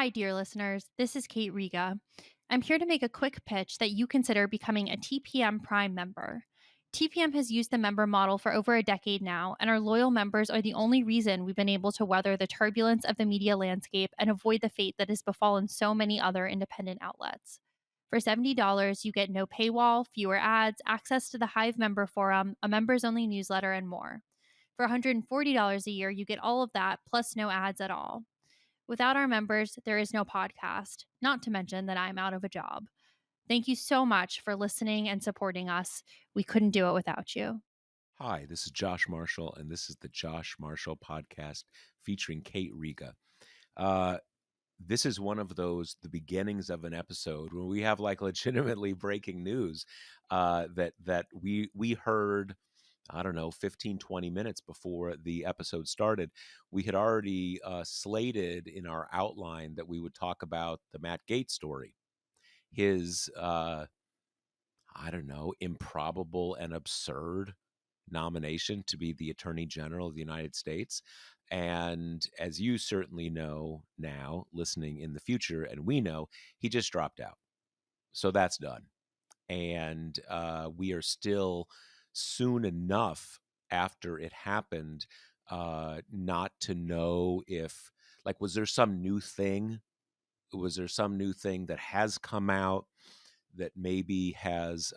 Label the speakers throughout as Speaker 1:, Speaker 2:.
Speaker 1: Hi, dear listeners. This is Kate Riga. I'm here to make a quick pitch that you consider becoming a TPM Prime member. TPM has used the member model for over a decade now, and our loyal members are the only reason we've been able to weather the turbulence of the media landscape and avoid the fate that has befallen so many other independent outlets. For $70, you get no paywall, fewer ads, access to the Hive member forum, a members only newsletter, and more. For $140 a year, you get all of that, plus no ads at all. Without our members, there is no podcast, not to mention that I'm out of a job. Thank you so much for listening and supporting us. We couldn't do it without you.
Speaker 2: Hi, this is Josh Marshall, and this is the Josh Marshall podcast featuring Kate Riga. Uh, this is one of the beginnings of an episode where we have like legitimately breaking news that we heard. I don't know, 15, 20 minutes before the episode started. We had already slated in our outline that we would talk about the Matt Gaetz story, his, I don't know, improbable and absurd nomination to be the Attorney General of the United States. And as you certainly know now, listening in the future, and we know, he just dropped out. So that's done. And we are still soon enough after it happened not to know if, like, was there some new thing? Was there some new thing that has come out that maybe has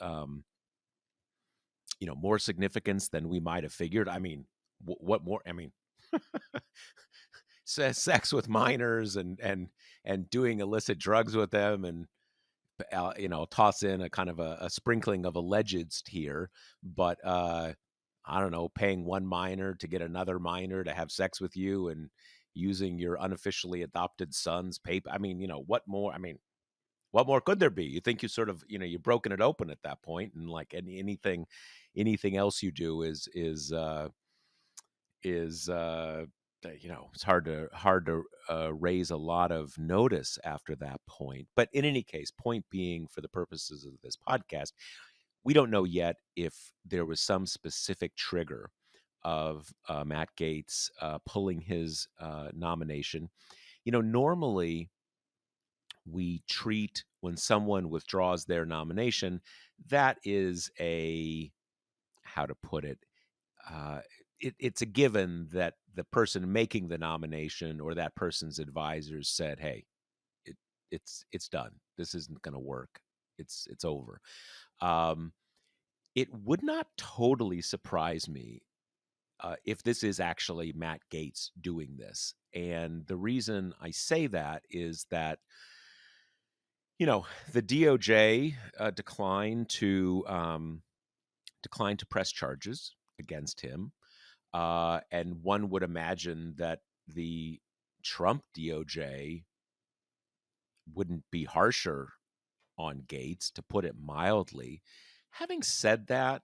Speaker 2: more significance than we might have figured? I mean, what more? I mean, sex with minors and doing illicit drugs with them, and toss in a kind of a sprinkling of allegeds here, but I don't know, paying one minor to get another minor to have sex with you and using your unofficially adopted son's paper. I mean, what more? I mean, what more could there be? You think you sort of, you've broken it open at that point, and like anything else you do is it's hard to raise a lot of notice after that point. But in any case, point being, for the purposes of this podcast, we don't know yet if there was some specific trigger of Matt Gaetz pulling his nomination. Normally we treat, when someone withdraws their nomination, that is a, how to put it, uh, it's a given that the person making the nomination or that person's advisors said, "Hey, it, it's done. This isn't going to work. It's over." Um, it would not totally surprise me if this is actually Matt Gaetz doing this, and the reason I say that is that the DOJ declined to press charges against him. And one would imagine that the Trump DOJ wouldn't be harsher on Gaetz, to put it mildly. Having said that,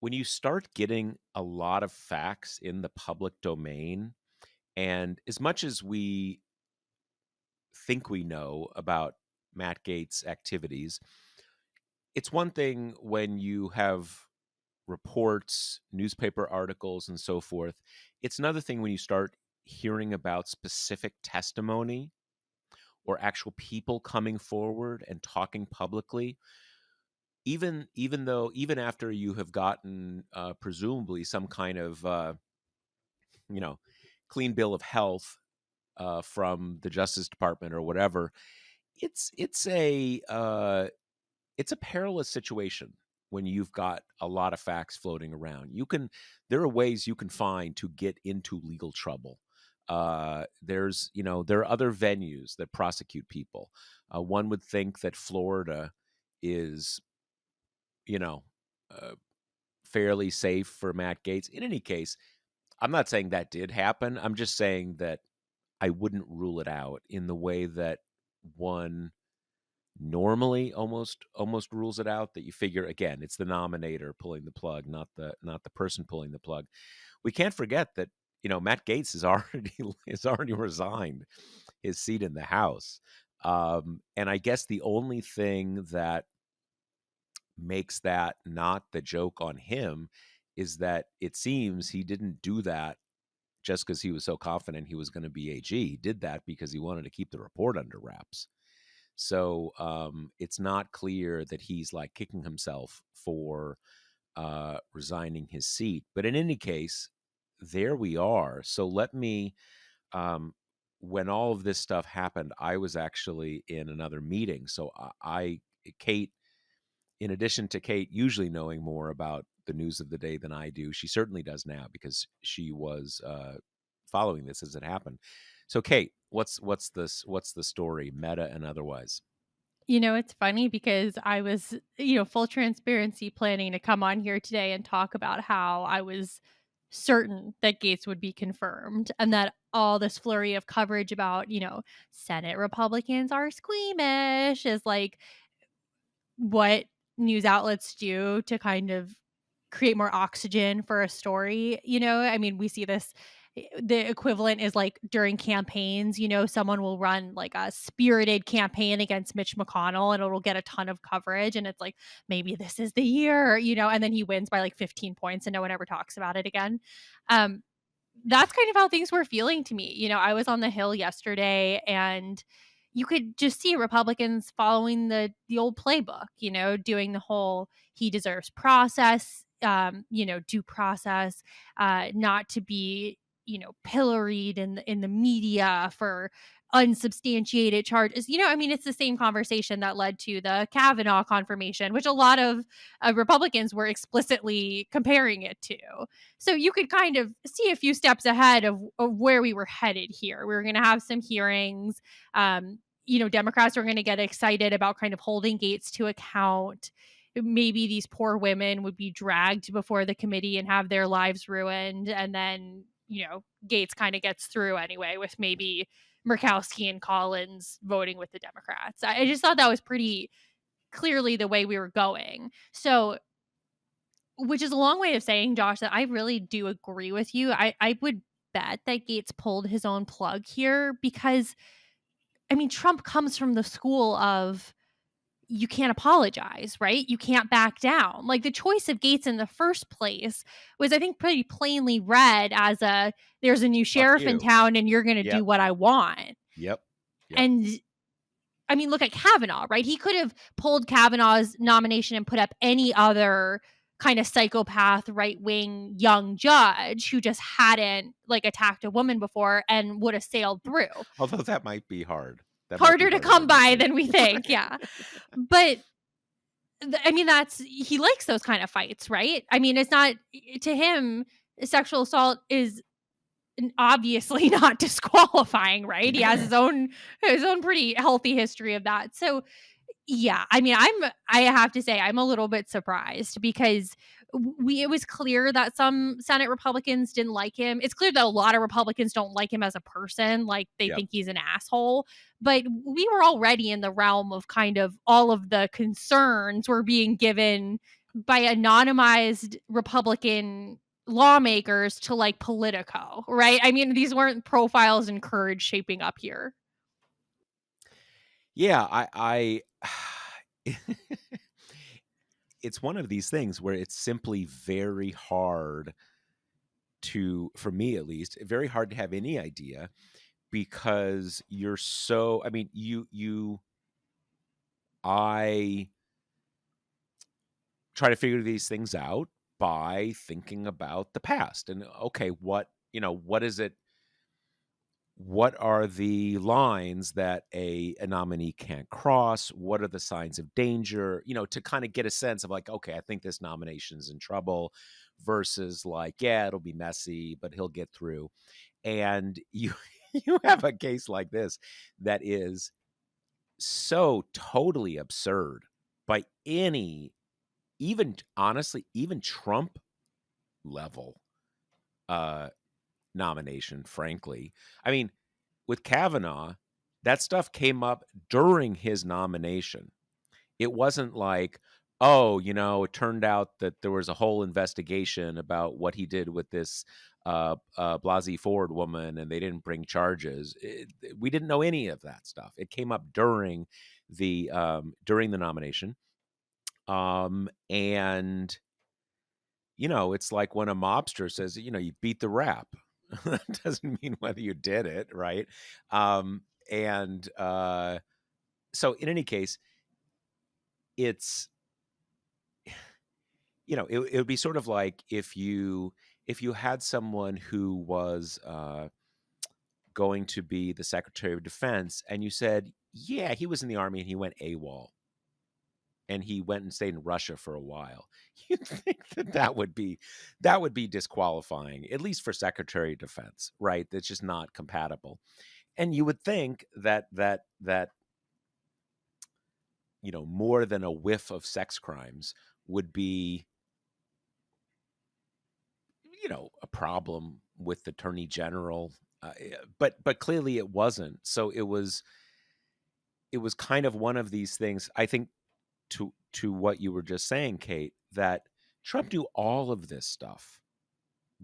Speaker 2: when you start getting a lot of facts in the public domain, and as much as we think we know about Matt Gaetz' activities, it's one thing when you have reports, newspaper articles, and so forth. It's another thing when you start hearing about specific testimony or actual people coming forward and talking publicly. Even after you have gotten presumably some kind of you know clean bill of health from the Justice Department or whatever, it's a perilous situation when you've got a lot of facts floating around. There are ways you can find to get into legal trouble. There are other venues that prosecute people. One would think that Florida is, you know, uh, fairly safe for Matt Gaetz. In any case, I'm not saying that did happen. I'm just saying that I wouldn't rule it out in the way that one normally almost rules it out, that you figure, again, it's the nominator pulling the plug, not the person pulling the plug. We can't forget that Matt Gaetz has already resigned his seat in the House, and I guess the only thing that makes that not the joke on him is that it seems he didn't do that just because he was so confident he was going to be AG. He did that because he wanted to keep the report under wraps. So it's not clear that he's like kicking himself for resigning his seat. But in any case, there we are. So let me, um, when all of this stuff happened, I was actually in another meeting. So Kate, in addition to Kate usually knowing more about the news of the day than I do, she certainly does now because she was following this as it happened. So, Kate, what's the story, meta and otherwise?
Speaker 1: It's funny because I was, full transparency planning to come on here today and talk about how I was certain that Gates would be confirmed and that all this flurry of coverage about, Senate Republicans are squeamish is like what news outlets do to kind of create more oxygen for a story, I mean, we see this the equivalent is like during campaigns, someone will run like a spirited campaign against Mitch McConnell and it'll get a ton of coverage and it's like maybe this is the year, and then he wins by like 15 points and no one ever talks about it again. Um that's kind of how things were feeling to me. I was on the Hill yesterday and you could just see Republicans following the old playbook, doing the whole he deserves process, due process, not to be, pilloried in the media for unsubstantiated charges. I mean, it's the same conversation that led to the Kavanaugh confirmation, which a lot of Republicans were explicitly comparing it to. So you could kind of see a few steps ahead of where we were headed here. We were going to have some hearings. Democrats were going to get excited about kind of holding Gates to account. Maybe these poor women would be dragged before the committee and have their lives ruined. And then, Gates kind of gets through anyway with maybe Murkowski and Collins voting with the Democrats. I just thought that was pretty clearly the way we were going. So, which is a long way of saying, Josh, that I really do agree with you. I would bet that Gates pulled his own plug here because, I mean, Trump comes from the school of you can't apologize, right? You can't back down. Like the choice of Gates in the first place was, I think, pretty plainly read as there's a new
Speaker 2: Fuck
Speaker 1: sheriff in
Speaker 2: you.
Speaker 1: town and you're going to do
Speaker 2: Yep.
Speaker 1: what I want.
Speaker 2: Yep. Yep.
Speaker 1: And I mean, look at Kavanaugh, right? He could have pulled Kavanaugh's nomination and put up any other kind of psychopath, right wing young judge who just hadn't like attacked a woman before and would have sailed through.
Speaker 2: Although that might be hard. That might be
Speaker 1: Harder to
Speaker 2: harder
Speaker 1: come
Speaker 2: than we
Speaker 1: by
Speaker 2: think.
Speaker 1: than we think. Yeah. But I mean, he likes those kind of fights, right? I mean, it's not to him, sexual assault is obviously not disqualifying, right? He has his own pretty healthy history of that. So yeah, I mean, I have to say I'm a little bit surprised because it was clear that some Senate Republicans didn't like him. It's clear that a lot of Republicans don't like him as a person, like they
Speaker 2: Yep.
Speaker 1: think he's an asshole. But we were already in the realm of kind of all of the concerns were being given by anonymized Republican lawmakers to like Politico, right? I mean, these weren't profiles and courage shaping up here.
Speaker 2: Yeah, it's one of these things where it's simply very hard to, for me at least, very hard to have any idea because you're so, I mean, I try to figure these things out by thinking about the past and okay, what is it, what are the lines that a nominee can't cross, what are the signs of danger, to kind of get a sense of like, okay, I think this nomination's in trouble versus like, yeah, it'll be messy but he'll get through. And you you have a case like this that is so totally absurd by any, even honestly, even Trump level uh nomination, frankly. I mean, with Kavanaugh, that stuff came up during his nomination. It wasn't like, oh, it turned out that there was a whole investigation about what he did with this Blasey Ford woman and they didn't bring charges. We didn't know any of that stuff. It came up during the nomination. And it's like when a mobster says, you beat the rap. That doesn't mean whether you did it, right? Um, and so in any case, it's it would be sort of like if you had someone who was going to be the Secretary of Defense, and you said, yeah, he was in the Army and he went AWOL and he went and stayed in Russia for a while. You'd think that that would be disqualifying, at least for Secretary of Defense, right? That's just not compatible. And you would think that more than a whiff of sex crimes would be a problem with the Attorney General, but clearly it wasn't. So it was kind of one of these things. I think to what you were just saying, Kate, that Trump knew all of this stuff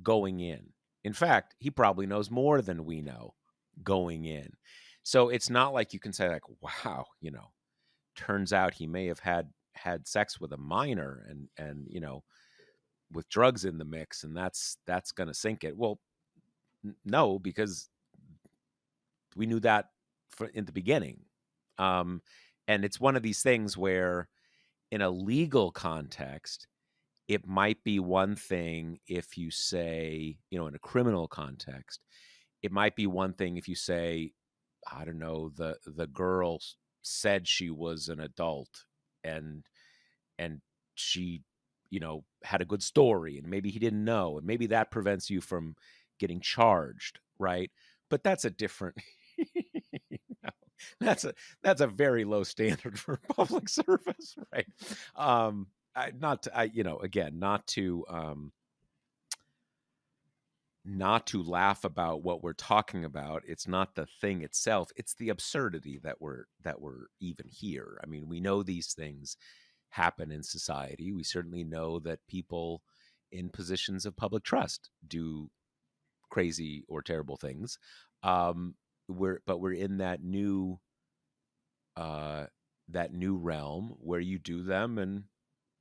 Speaker 2: going in. In fact, he probably knows more than we know going in. So it's not like you can say like, wow, turns out he may have had sex with a minor and with drugs in the mix, and that's going to sink it. Well, no, because we knew that in the beginning. And it's one of these things where in a legal context, it might be one thing if you say, in a criminal context, it might be one thing if you say, I don't know, the girl said she was an adult and and she, had a good story and maybe he didn't know and maybe that prevents you from getting charged, right? But that's a different no, that's a very low standard for public service, right? Not to, again, not to laugh about what we're talking about. It's not the thing itself, it's the absurdity that we're even here. I mean, we know these things happen in society. We certainly know that people in positions of public trust do crazy or terrible things. We're in uh that new realm where you do them and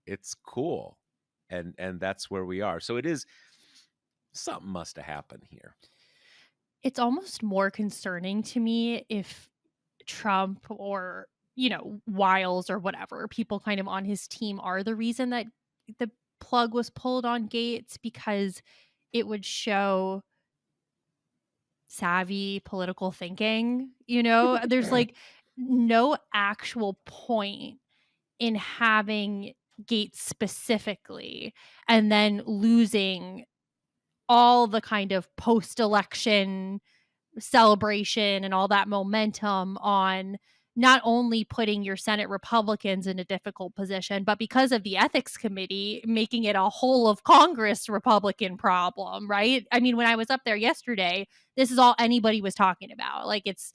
Speaker 2: it's cool. And that's where we are. So it is something must have happened here.
Speaker 1: It's almost more concerning to me if Trump or, Wiles or whatever, people kind of on his team are the reason that the plug was pulled on Gates, because it would show savvy political thinking. There's like no actual point in having Gates specifically and then losing all the kind of post-election celebration and all that momentum on not only putting your Senate Republicans in a difficult position, but because of the ethics committee, making it a whole of Congress Republican problem, right? I mean, when I was up there yesterday, this is all anybody was talking about. Like, it's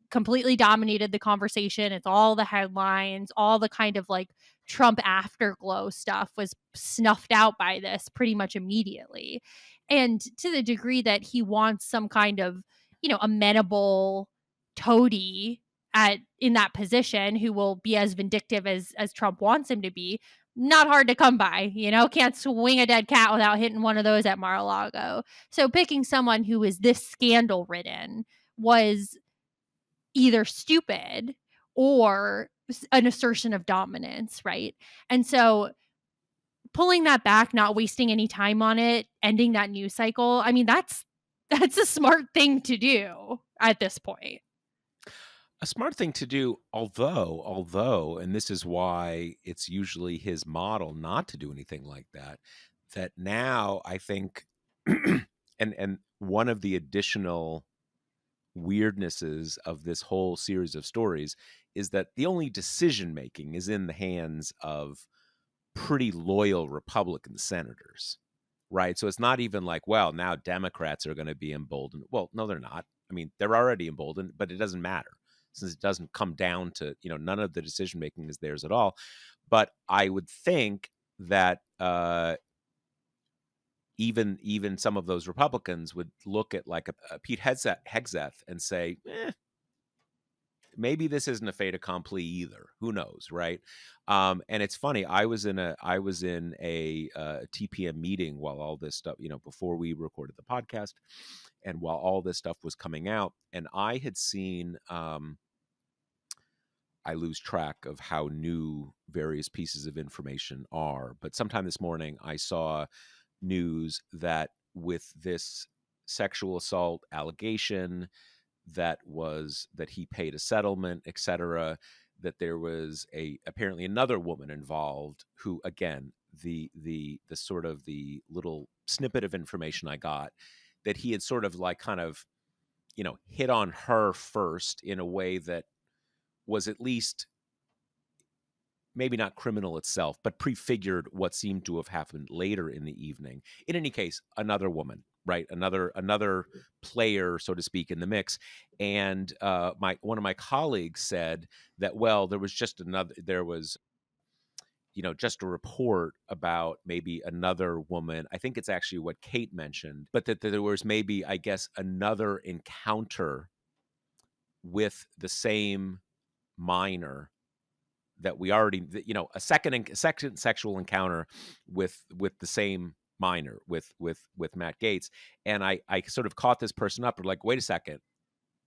Speaker 1: completely dominated the conversation. It's all the headlines, all the kind of like Trump afterglow stuff was snuffed out by this pretty much immediately. And to the degree that he wants some kind of, amenable toady in that position who will be as vindictive as Trump wants him to be, not hard to come by, can't swing a dead cat without hitting one of those at Mar-a-Lago. So picking someone who is this scandal ridden was either stupid or an assertion of dominance, right? And so pulling that back, not wasting any time on it, ending that news cycle, I mean, that's a smart thing to do at this point.
Speaker 2: A smart thing to do, although, and this is why it's usually his model not to do anything like that, that now I think and one of the additional weirdnesses of this whole series of stories is that the only decision making is in the hands of pretty loyal Republican senators, right? So it's not even like, well, now Democrats are going to be emboldened. Well, no, they're not. I mean, they're already emboldened, but it doesn't matter since it doesn't come down to, none of the decision making is theirs at all. But I would think that even some of those Republicans would look at like a Pete Hegseth and say, maybe this isn't a fait accompli either. Who knows, right? And it's funny. I was in a TPM meeting while all this stuff, before we recorded the podcast, and while all this stuff was coming out, and I had seen. I lose track of how new various pieces of information are, but sometime this morning I saw news that with this sexual assault allegation that he paid a settlement, etc., that there was apparently another woman involved who, again, the sort of the little snippet of information I got, that he had sort of like kind of hit on her first in a way that was at least maybe not criminal itself, but prefigured what seemed to have happened later in the evening. In any case, another woman, right? Another player, so to speak, in the mix. And one of my colleagues said that, well, there was just a report about maybe another woman. I think it's actually what Kate mentioned, but that there was maybe, I guess, another encounter with the same minor that we already, a second sexual encounter with the same minor with Matt Gaetz. And I sort of caught this person up. We're like, wait a second,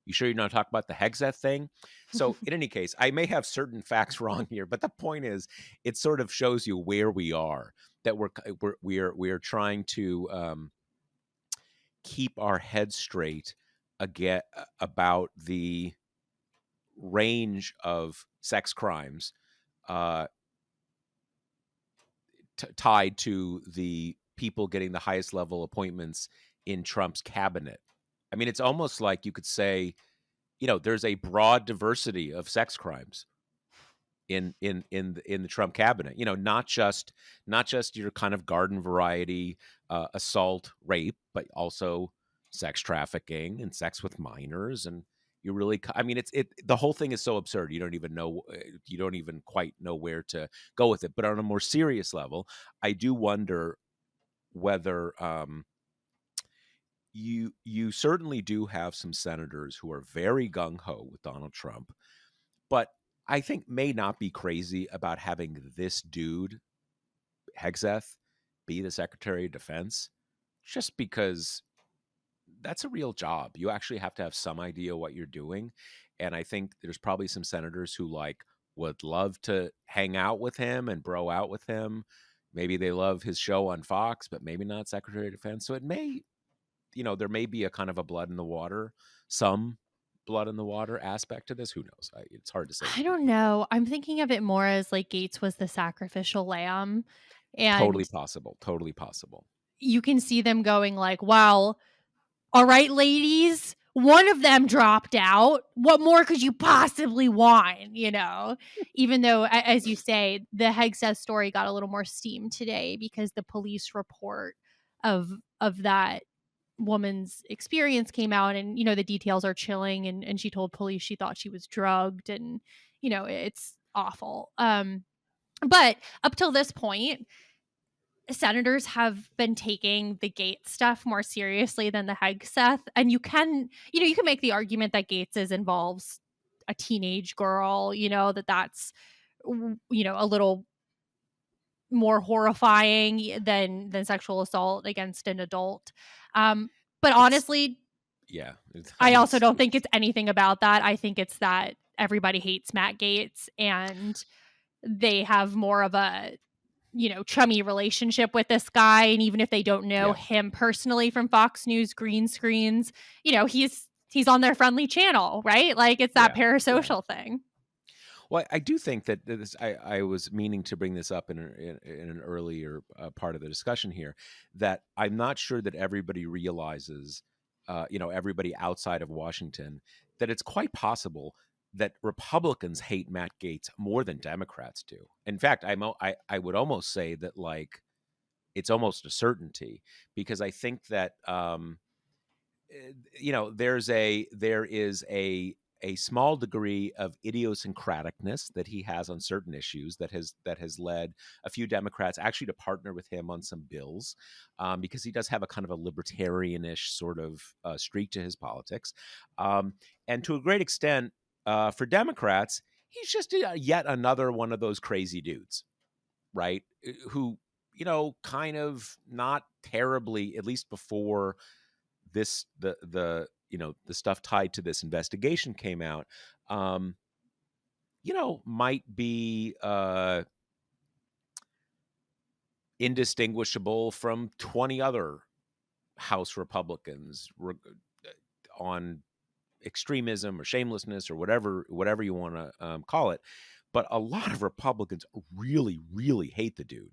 Speaker 2: you sure you're not talking about the Hegseth thing? So in any case, I may have certain facts wrong here, but the point is, it sort of shows you where we are. That we're trying to keep our heads straight again about the range of sex crimes uh, tied to the people getting the highest level appointments in Trump's cabinet. I mean, it's almost like you could say, there's a broad diversity of sex crimes in the Trump cabinet. Not just your kind of garden variety assault, rape, but also sex trafficking and sex with minors. And you really, I mean, the whole thing is so absurd. You don't even quite know where to go with it. But on a more serious level, I do wonder whether you certainly do have some senators who are very gung ho with Donald Trump, but I think may not be crazy about having this dude, Hegseth, be the Secretary of Defense, just because that's a real job. You actually have to have some idea what you're doing. And I think there's probably some senators who would love to hang out with him and bro out with him. Maybe they love his show on Fox, but maybe not Secretary of Defense. So it may, there may be a kind of a some blood in the water aspect to this. Who knows? It's hard to say
Speaker 1: I
Speaker 2: for
Speaker 1: don't
Speaker 2: sure.
Speaker 1: know. I'm thinking of it more as like Gaetz was the sacrificial lamb,
Speaker 2: Totally
Speaker 1: and
Speaker 2: possible. Totally possible.
Speaker 1: you can see them going like, "Wow, all right, ladies, one of them dropped out. What more could you possibly want?" Even though, as you say, the Hegseth story got a little more steam today because the police report of that woman's experience came out, and the details are chilling, and she told police she thought she was drugged, and it's awful. But up till this point, senators have been taking the Gates stuff more seriously than the Hegseth, and you can make the argument that Gates's involves a teenage girl, that's a little more horrifying than sexual assault against an adult. But
Speaker 2: It's
Speaker 1: honestly,
Speaker 2: yeah. I
Speaker 1: I
Speaker 2: mean,
Speaker 1: also don't think it's anything about that. I think it's that everybody hates Matt Gaetz, and they have more of a chummy relationship with this guy. And even if they don't know
Speaker 2: yeah,
Speaker 1: him personally from Fox News green screens, he's on their friendly channel, right? Like, it's that
Speaker 2: yeah, yeah.
Speaker 1: parasocial thing.
Speaker 2: Well, I do think that this. I was meaning to bring this up in an earlier part of the discussion here, that I'm not sure that everybody realizes, everybody outside of Washington, that it's quite possible that Republicans hate Matt Gaetz more than Democrats do. In fact, I would almost say that it's almost a certainty, because I think that there is a small degree of idiosyncraticness that he has on certain issues that has led a few Democrats actually to partner with him on some bills, because he does have a kind of a libertarianish sort of streak to his politics, and to a great extent. For Democrats, he's just yet another one of those crazy dudes, right? Who, kind of not terribly, at least before this, the stuff tied to this investigation came out, um, might be indistinguishable from 20 other House Republicans on extremism or shamelessness or whatever you want to call it. But a lot of Republicans really, really hate the dude.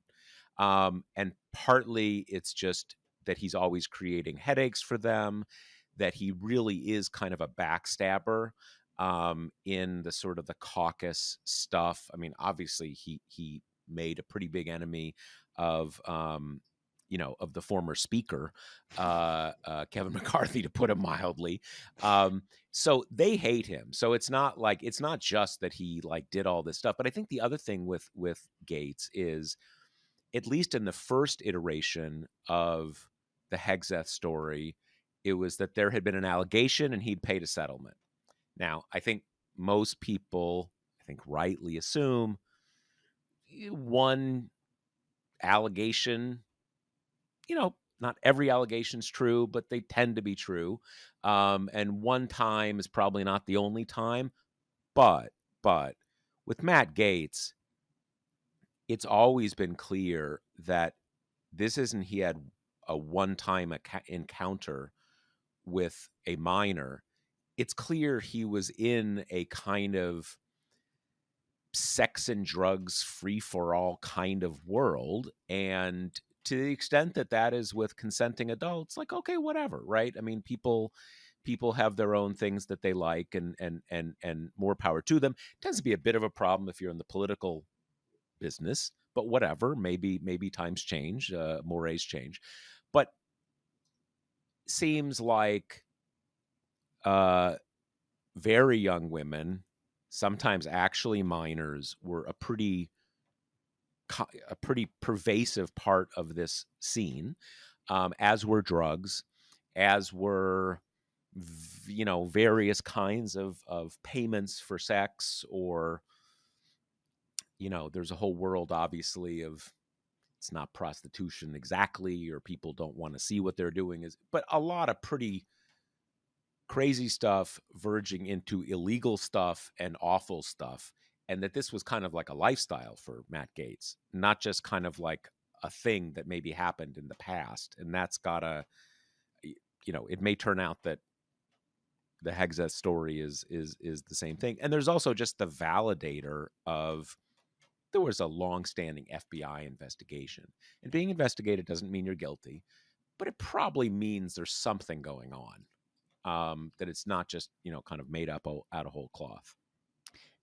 Speaker 2: And partly it's just that he's always creating headaches for them, that he really is kind of a backstabber in the sort of the caucus stuff. I mean, obviously he made a pretty big enemy of of the former speaker, Kevin McCarthy, to put it mildly. So they hate him. So it's not just that he like did all this stuff. But I think the other thing with Gaetz is, at least in the first iteration of the Hegseth story, it was that there had been an allegation and he'd paid a settlement. Now, I think most people, rightly assume one allegation, not every allegation is true, but they tend to be true. And one time is probably not the only time. But with Matt Gaetz, it's always been clear that this isn't he had a one-time encounter with a minor. It's clear he was in a kind of sex and drugs free for all kind of world, and to the extent that that is with consenting adults, like, okay, whatever, right? I mean, people have their own things that they like, and more power to them. It tends to be a bit of a problem if you're in the political business, but whatever, maybe times change, mores change. But seems like uh very young women, sometimes actually minors, were a pretty pervasive part of this scene, as were drugs, as were various kinds of payments for sex, or there's a whole world, obviously, of, it's not prostitution exactly, or people don't want to see what they're doing, but a lot of pretty crazy stuff verging into illegal stuff and awful stuff. And that this was kind of like a lifestyle for Matt Gaetz, not just kind of like a thing that maybe happened in the past. And that's gotta, it may turn out that the Hegseth story is the same thing. And there's also just the validator of, there was a long-standing FBI investigation, and being investigated doesn't mean you're guilty, but it probably means there's something going on, that it's not just, kind of made up out of whole cloth.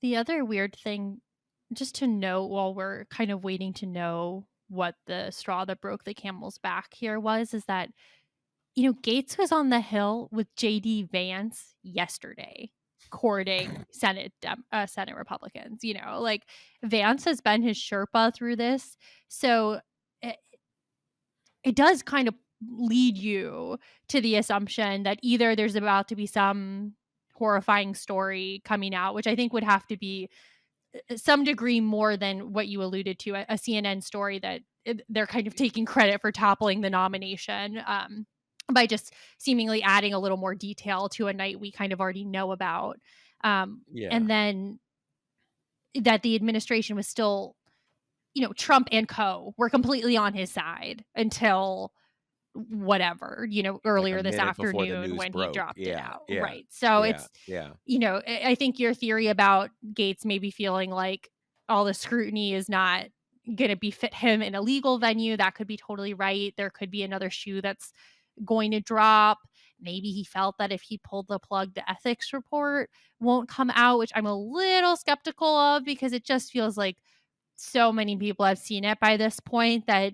Speaker 1: The other weird thing, just to note while we're kind of waiting to know what the straw that broke the camel's back here was, is that, Gates was on the Hill with JD Vance yesterday courting Senate Republicans. Like, Vance has been his Sherpa through this. So it does kind of lead you to the assumption that either there's about to be some horrifying story coming out, which I think would have to be some degree more than what you alluded to, a CNN story that they're kind of taking credit for toppling the nomination, by just seemingly adding a little more detail to a night we kind of already know about.
Speaker 2: Yeah.
Speaker 1: And then that the administration was still, Trump and co were completely on his side until whatever,
Speaker 2: Like a
Speaker 1: earlier this
Speaker 2: minute before the
Speaker 1: afternoon
Speaker 2: news
Speaker 1: when he
Speaker 2: broke.
Speaker 1: dropped it
Speaker 2: Yeah.
Speaker 1: out.
Speaker 2: Yeah.
Speaker 1: Right. So
Speaker 2: Yeah.
Speaker 1: it's,
Speaker 2: Yeah.
Speaker 1: I think your theory about Gates maybe feeling like all the scrutiny is not going to befit him in a legal venue, that could be totally right. There could be another shoe that's going to drop. Maybe he felt that if he pulled the plug, the ethics report won't come out, which I'm a little skeptical of, because it just feels like so many people have seen it by this point that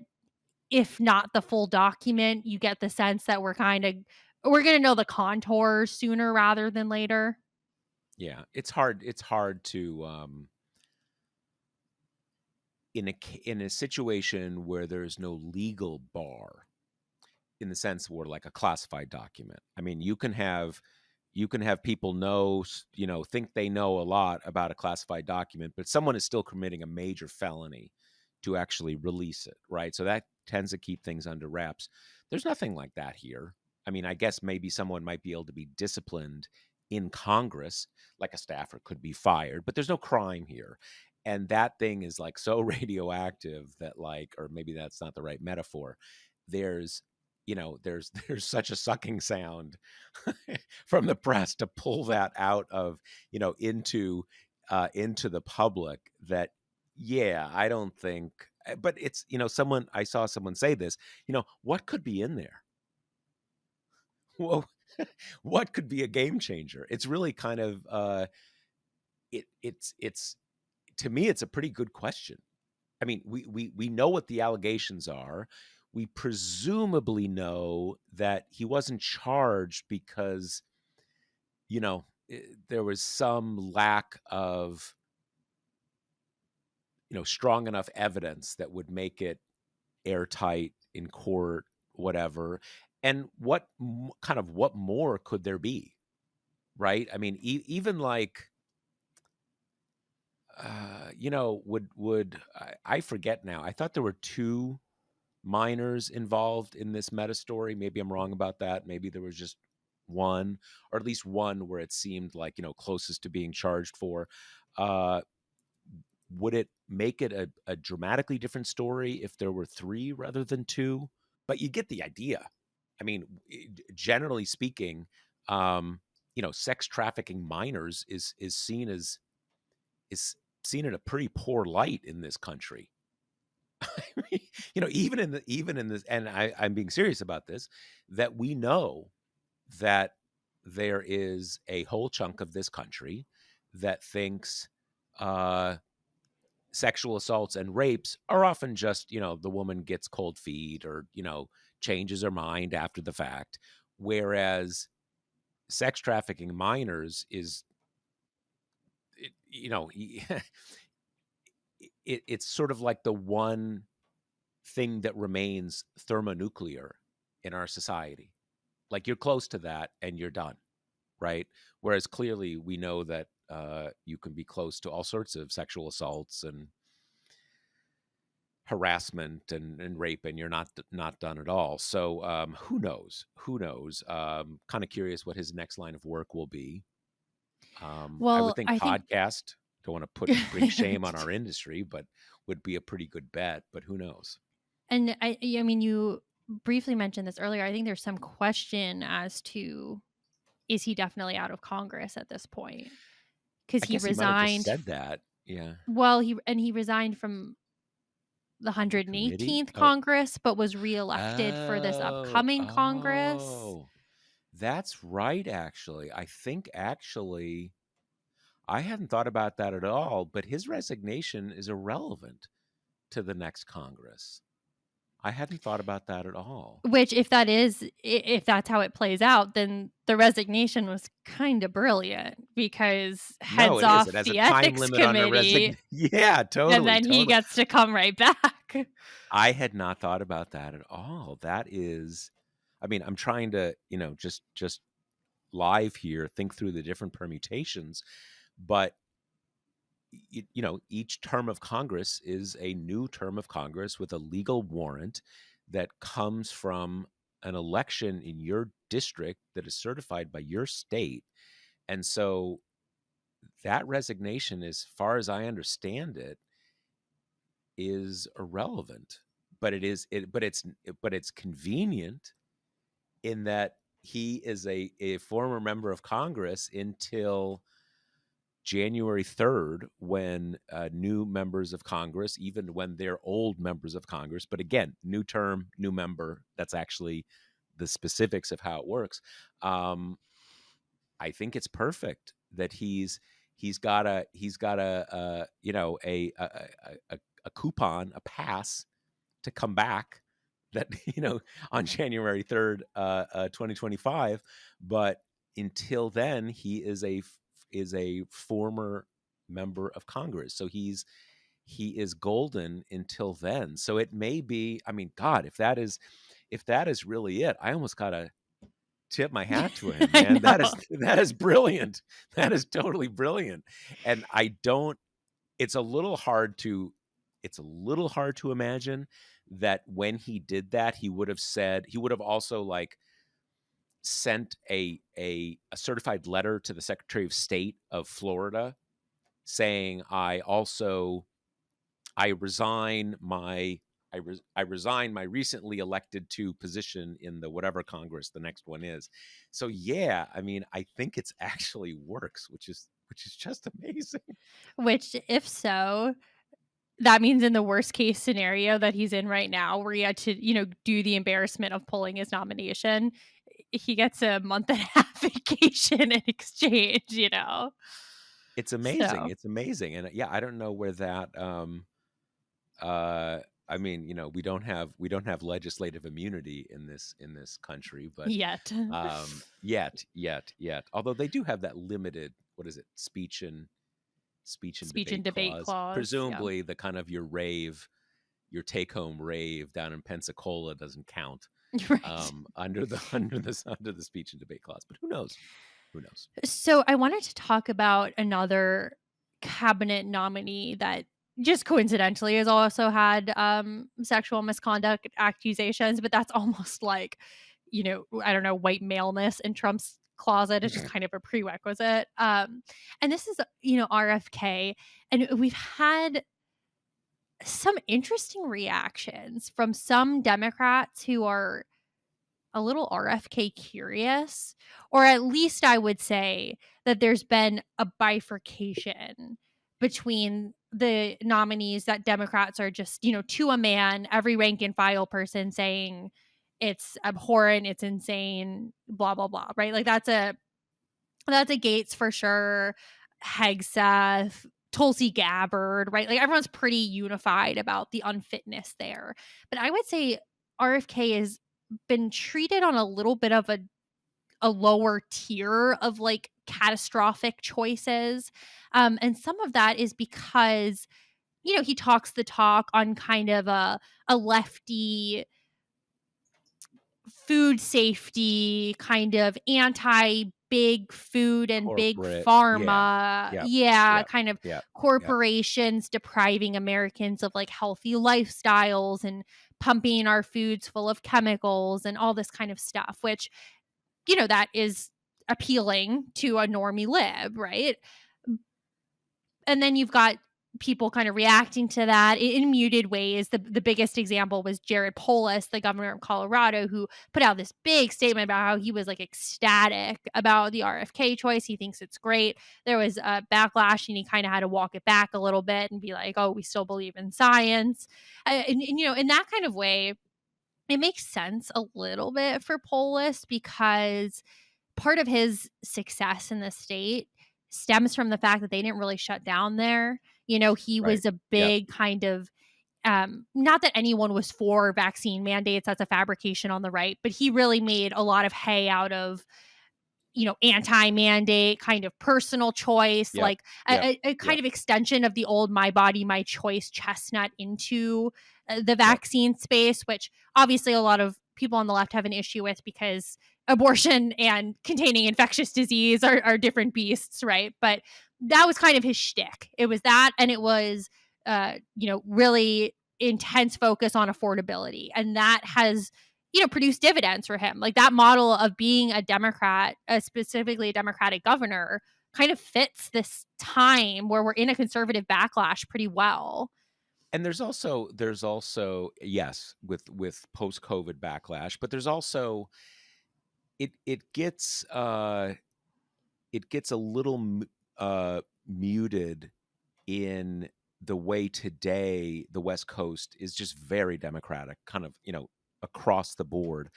Speaker 1: if not the full document, you get the sense that we're going to know the contours sooner rather than later.
Speaker 2: Yeah. It's hard to, in a situation where there's no legal bar, in the sense where, like, a classified document. I mean, you can have you can have people think they know a lot about a classified document, but someone is still committing a major felony to actually release it, right? So that tends to keep things under wraps. There's nothing like that here. I mean, I guess maybe someone might be able to be disciplined in Congress, like a staffer could be fired, but there's no crime here. And that thing is like so radioactive that, like, or maybe that's not the right metaphor. There's, there's such a sucking sound from the press to pull that out of, into the public that, yeah, I don't think, but it's, I saw someone say this, what could be in there? Well, what could be a game changer? It's really kind of, it's to me, it's a pretty good question. I mean, we know what the allegations are. We presumably know that he wasn't charged because, there was some lack of, strong enough evidence that would make it airtight in court, whatever. And what more could there be? Right? I mean, even like, I forget now. I thought there were two minors involved in this meta story. Maybe I'm wrong about that. Maybe there was just one, or at least one where it seemed like, closest to being charged for. Uh, would it make it a dramatically different story if there were three rather than two? But you get the idea. I mean, generally speaking, sex trafficking minors is seen in a pretty poor light in this country. I mean, even in this, and I'm being serious about this, that we know that there is a whole chunk of this country that thinks sexual assaults and rapes are often just, the woman gets cold feet or, changes her mind after the fact. Whereas sex trafficking minors is, it, you know, it's sort of like the one thing that remains thermonuclear in our society. Like, you're close to that and you're done, right? Whereas clearly we know that you can be close to all sorts of sexual assaults and harassment and rape, and you're not done at all. So who knows? Kind of curious what his next line of work will be. I would
Speaker 1: Well,
Speaker 2: think
Speaker 1: I think
Speaker 2: podcast. Don't want to bring shame on our industry, but would be a pretty good bet. But who knows?
Speaker 1: and I mean, you briefly mentioned this earlier. I think there's some question as to, is he definitely out of Congress at this point? Because
Speaker 2: I
Speaker 1: he
Speaker 2: guess he might have just
Speaker 1: resigned.
Speaker 2: said that. Yeah.
Speaker 1: Well, he resigned from the
Speaker 2: The committee.
Speaker 1: 118th
Speaker 2: Oh.
Speaker 1: Congress, but was reelected for this
Speaker 2: Oh.
Speaker 1: upcoming Congress.
Speaker 2: Oh. That's right. Actually, I think actually I hadn't thought about that at all. But his resignation is irrelevant to the next Congress. I hadn't thought about that at all.
Speaker 1: Which, if if that's how it plays out, then the resignation was kind of brilliant, because
Speaker 2: No,
Speaker 1: heads
Speaker 2: it is.
Speaker 1: off
Speaker 2: It has a
Speaker 1: the
Speaker 2: time
Speaker 1: ethics
Speaker 2: limit on a
Speaker 1: committee,
Speaker 2: Yeah,
Speaker 1: and
Speaker 2: totally,
Speaker 1: then he
Speaker 2: totally.
Speaker 1: gets to come right back.
Speaker 2: I had not thought about that at all. That is, I mean, I'm trying to, just live here, think through the different permutations, but each term of Congress is a new term of Congress with a legal warrant that comes from an election in your district that is certified by your state. And so that resignation, as far as I understand it, is irrelevant. But it's convenient in that he is a former member of Congress until January 3rd, when new members of Congress, even when they're old members of Congress, but again, new term, new member, that's actually the specifics of how it works. I think it's perfect that he's got a a coupon, a pass to come back, that on January 3rd, 2025. But until then, he is a former member of Congress, so he is golden until then. So it may be, I mean, God, if that is really it, I almost gotta tip my hat to him,
Speaker 1: I
Speaker 2: man. That
Speaker 1: know.
Speaker 2: is that is brilliant. That is totally brilliant. And I don't it's a little hard to imagine that when he did that, he would have also like sent a certified letter to the Secretary of State of Florida saying, I resign my I resign my recently elected to position in the whatever Congress the next one is. So yeah, I mean, I think it's actually works, which is just amazing.
Speaker 1: Which, if so, that means in the worst case scenario that he's in right now, where he had to, do the embarrassment of pulling his nomination, he gets a month and a half vacation in exchange.
Speaker 2: It's amazing.
Speaker 1: So,
Speaker 2: It's amazing. And yeah, I don't know where that uh I mean, we don't have legislative immunity in this country, but
Speaker 1: yet.
Speaker 2: yet. Although they do have that limited, what is it, speech and
Speaker 1: Speech and
Speaker 2: debate
Speaker 1: debate
Speaker 2: clause.
Speaker 1: clause. Yeah.
Speaker 2: Presumably the kind of your take home rave down in Pensacola doesn't count
Speaker 1: Right.
Speaker 2: under the under the speech and debate clause. But who knows? Who knows?
Speaker 1: So I wanted to talk about another cabinet nominee that just coincidentally has also had sexual misconduct accusations, but that's almost like, I don't know, white maleness in Trump's closet. It's just kind of a prerequisite. And this is, RFK. And we've had some interesting reactions from some Democrats who are a little RFK curious, or at least I would say that there's been a bifurcation between the nominees that Democrats are just, to a man, every rank and file person saying it's abhorrent, it's insane, blah blah blah, right? Like that's a Gates for sure, Hegseth, Tulsi Gabbard, right? Like everyone's pretty unified about the unfitness there. But I would say RFK has been treated on a little bit of a lower tier of like catastrophic choices. And some of that is because, he talks the talk on kind of a lefty food safety, kind of anti big food and big
Speaker 2: Corporate. Yeah.
Speaker 1: pharma.
Speaker 2: Yep.
Speaker 1: Yeah,
Speaker 2: Yep.
Speaker 1: kind of
Speaker 2: Yep. Yep.
Speaker 1: corporations depriving Americans of like healthy lifestyles and pumping our foods full of chemicals and all this kind of stuff, which, that is appealing to a normie lib, right? And then you've got people kind of reacting to that in muted ways. The biggest example was Jared Polis, the governor of Colorado, who put out this big statement about how he was like ecstatic about the RFK choice. He thinks it's great. There was a backlash, and he kind of had to walk it back a little bit and be like, "Oh, we still believe in science," and in that kind of way, it makes sense a little bit for Polis because part of his success in the state stems from the fact that they didn't really shut down there. He
Speaker 2: Right.
Speaker 1: was a
Speaker 2: Yep.
Speaker 1: big kind of not that anyone was for vaccine mandates, that's a fabrication on the right, but he really made a lot of hay out of anti-mandate, kind of personal choice,
Speaker 2: Yep.
Speaker 1: like
Speaker 2: Yep.
Speaker 1: a kind
Speaker 2: Yep.
Speaker 1: of extension of the old my body, my choice chestnut into the
Speaker 2: Yep.
Speaker 1: vaccine space, which obviously a lot of people on the left have an issue with because abortion and containing infectious disease are different beasts, right? But that was kind of his shtick. It was that, and it was, really intense focus on affordability, and that has produce dividends for him. Like that model of being a Democrat, specifically a Democratic governor, kind of fits this time where we're in a conservative backlash pretty well.
Speaker 2: And there's also yes, with post COVID backlash, but there's also it gets a little muted in the way today the West Coast is just very democratic, kind of, across the board.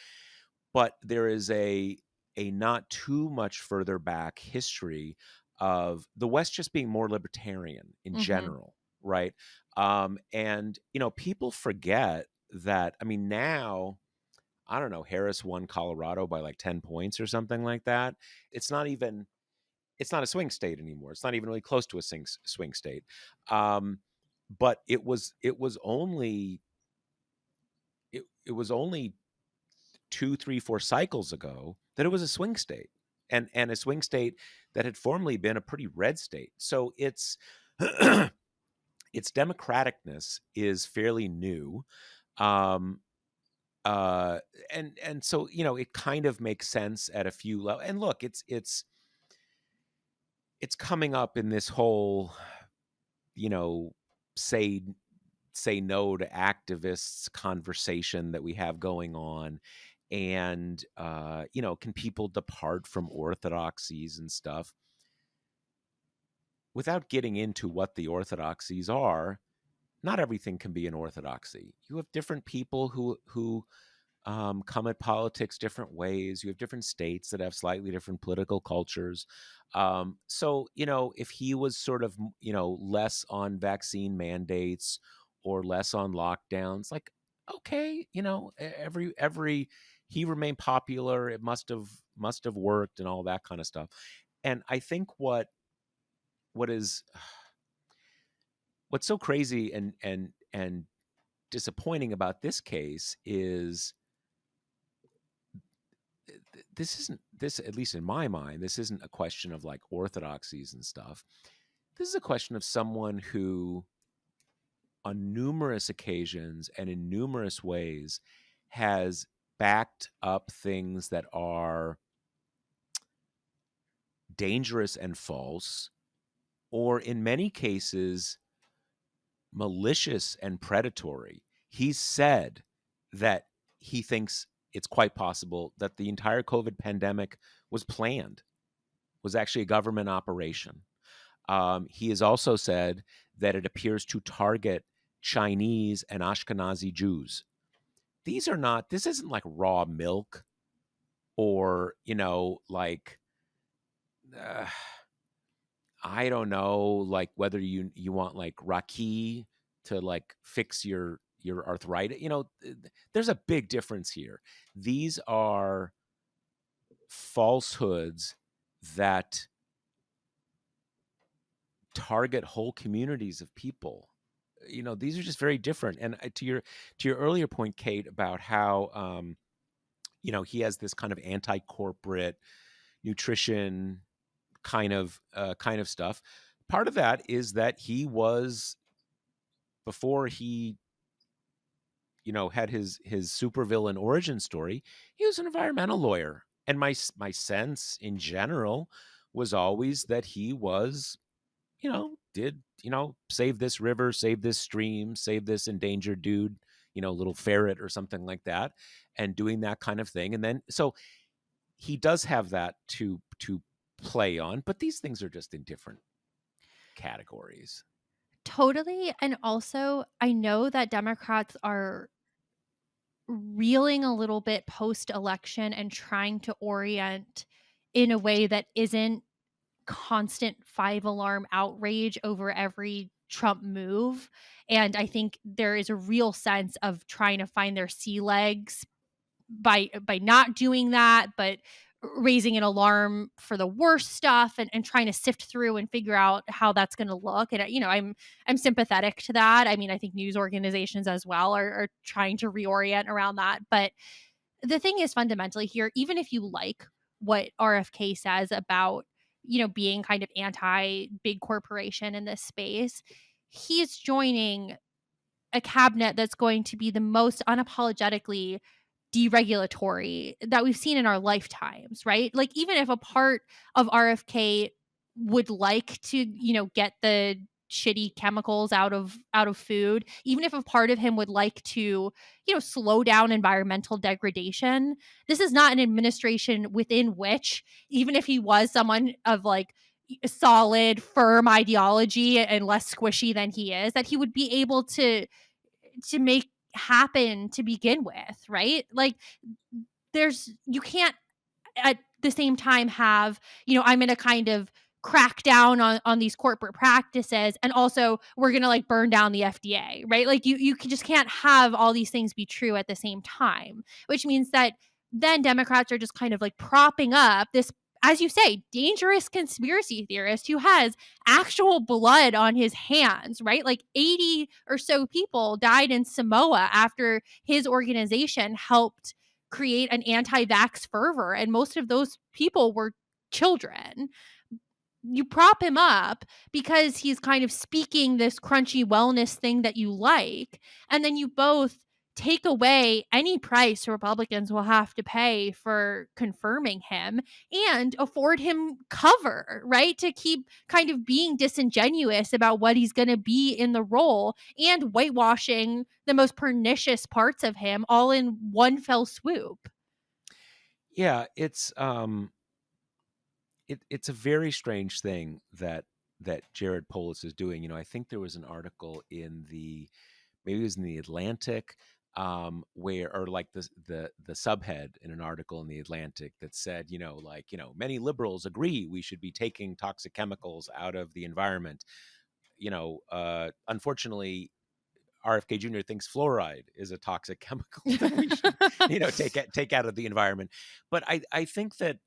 Speaker 2: But there is a not too much further back history of the West just being more libertarian in
Speaker 1: Hmm.
Speaker 2: general, right? And people forget that. I mean, now I don't know. Harris won Colorado by like 10 points or something like that. It's not even. It's not a swing state anymore. It's not even really close to a swing state. Um, but it was only 2, 3, 4 cycles ago that it was a swing state, and a swing state that had formerly been a pretty red state. So its its democraticness is fairly new. Um, uh, and so, it kind of makes sense at a few levels. And look, it's coming up in this whole, you know, say say no to activists conversation that we have going on. And can people depart from orthodoxies and stuff? Without getting into what the orthodoxies are, not everything can be an orthodoxy. You have different people who come at politics different ways. You have different states that have slightly different political cultures. So, if he was sort of, less on vaccine mandates or less on lockdowns, like, okay, every he remained popular. It must have worked and all that kind of stuff. And I think what is what's so crazy and disappointing about this case is this isn't this at least in my mind, this isn't a question of like orthodoxies and stuff. This is a question of someone who on numerous occasions and in numerous ways has backed up things that are dangerous and false, or in many cases malicious and predatory. He's said that he thinks it's quite possible that the entire COVID pandemic was planned, was actually a government operation. He has also said that it appears to target Chinese and Ashkenazi Jews. This isn't like raw milk or, like, uh, I don't know, like whether you want like Raki to like fix your arthritis. There's a big difference here. These are falsehoods that target whole communities of people. These are just very different. And to your earlier point, Kate, about how he has this kind of anti-corporate nutrition kind of stuff. Part of that is that he was, before he had his supervillain origin story, he was an environmental lawyer. And my sense in general was always that he was, did save this river, save this stream, save this endangered dude, little ferret or something like that, and doing that kind of thing. And then so he does have that to play on, but these things are just in different categories.
Speaker 1: Totally. And also, I know that Democrats are reeling a little bit post election and trying to orient in a way that isn't constant five alarm outrage over every Trump move. And I think there is a real sense of trying to find their sea legs by not doing that, but raising an alarm for the worst stuff and trying to sift through and figure out how that's going to look. And I'm sympathetic to that. I mean, I think news organizations as well are trying to reorient around that. But the thing is, fundamentally here, even if you like what RFK says about being kind of anti big corporation in this space, he's joining a cabinet that's going to be the most unapologetically deregulatory that we've seen in our lifetimes, right? Like, even if a part of RFK would like to, get the shitty chemicals out of food, even if a part of him would like to, slow down environmental degradation, this is not an administration within which, even if he was someone of like solid, firm ideology and less squishy than he is, that he would be able to make happen to begin with, right? Like, you can't at the same time have, I'm going to kind of crack down on these corporate practices, and also we're going to like burn down the FDA, right? Like, just can't have all these things be true at the same time, which means that then Democrats are just kind of like propping up this, as you say, dangerous conspiracy theorist who has actual blood on his hands, right? Like 80 or so people died in Samoa after his organization helped create an anti-vax fervor, and most of those people were children. You prop him up because he's kind of speaking this crunchy wellness thing that you like, and then you both take away any price Republicans will have to pay for confirming him and afford him cover, right? To keep kind of being disingenuous about what he's going to be in the role and whitewashing the most pernicious parts of him all in one fell swoop.
Speaker 2: Yeah, it's a very strange thing that Jared Polis is doing. I think there was an article in maybe it was in the Atlantic, where, or like the subhead in an article in the Atlantic that said, like, many liberals agree we should be taking toxic chemicals out of the environment. Unfortunately, RFK Jr. thinks fluoride is a toxic chemical that we should, take out of the environment. But I think that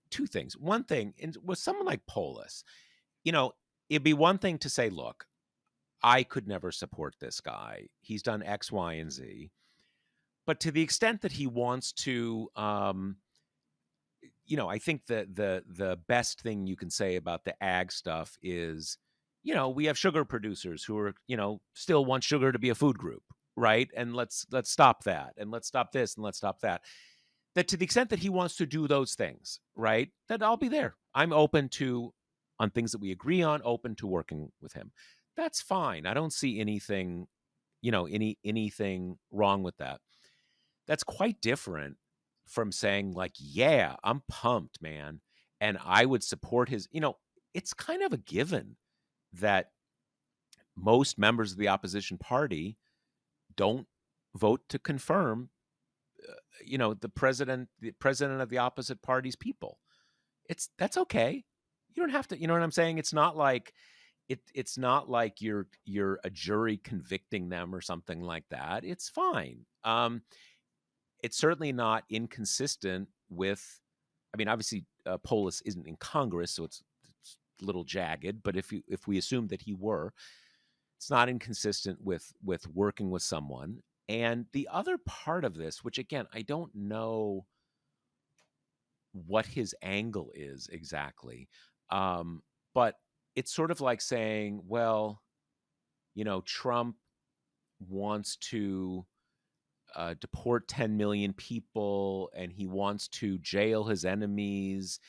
Speaker 2: two things. One thing, with someone like Polis, it'd be one thing to say, look, I could never support this guy. He's done X, Y, and Z. But to the extent that he wants to, I think the best thing you can say about the ag stuff is, we have sugar producers who are, still want sugar to be a food group, right? And let's stop that, and let's stop this, and let's stop that. That to the extent that he wants to do those things, right? That I'll be there. I'm open to, on things that we agree on, open to working with him. That's fine. I don't see anything, anything wrong with that. That's quite different from saying, like, yeah, I'm pumped, man, and I would support his. It's kind of a given that most members of the opposition party don't vote to confirm, the president of the opposite party's people. That's okay. You don't have to. You know what I'm saying? It's not like it's not like you're a jury convicting them or something like that. It's fine. It's certainly not inconsistent with. I mean, obviously, Polis isn't in Congress, so it's a little jagged. But if we assume that he were, it's not inconsistent with working with someone. And the other part of this, which again, I don't know what his angle is exactly, but it's sort of like saying, well, Trump wants to deport 10 million people, and he wants to jail his enemies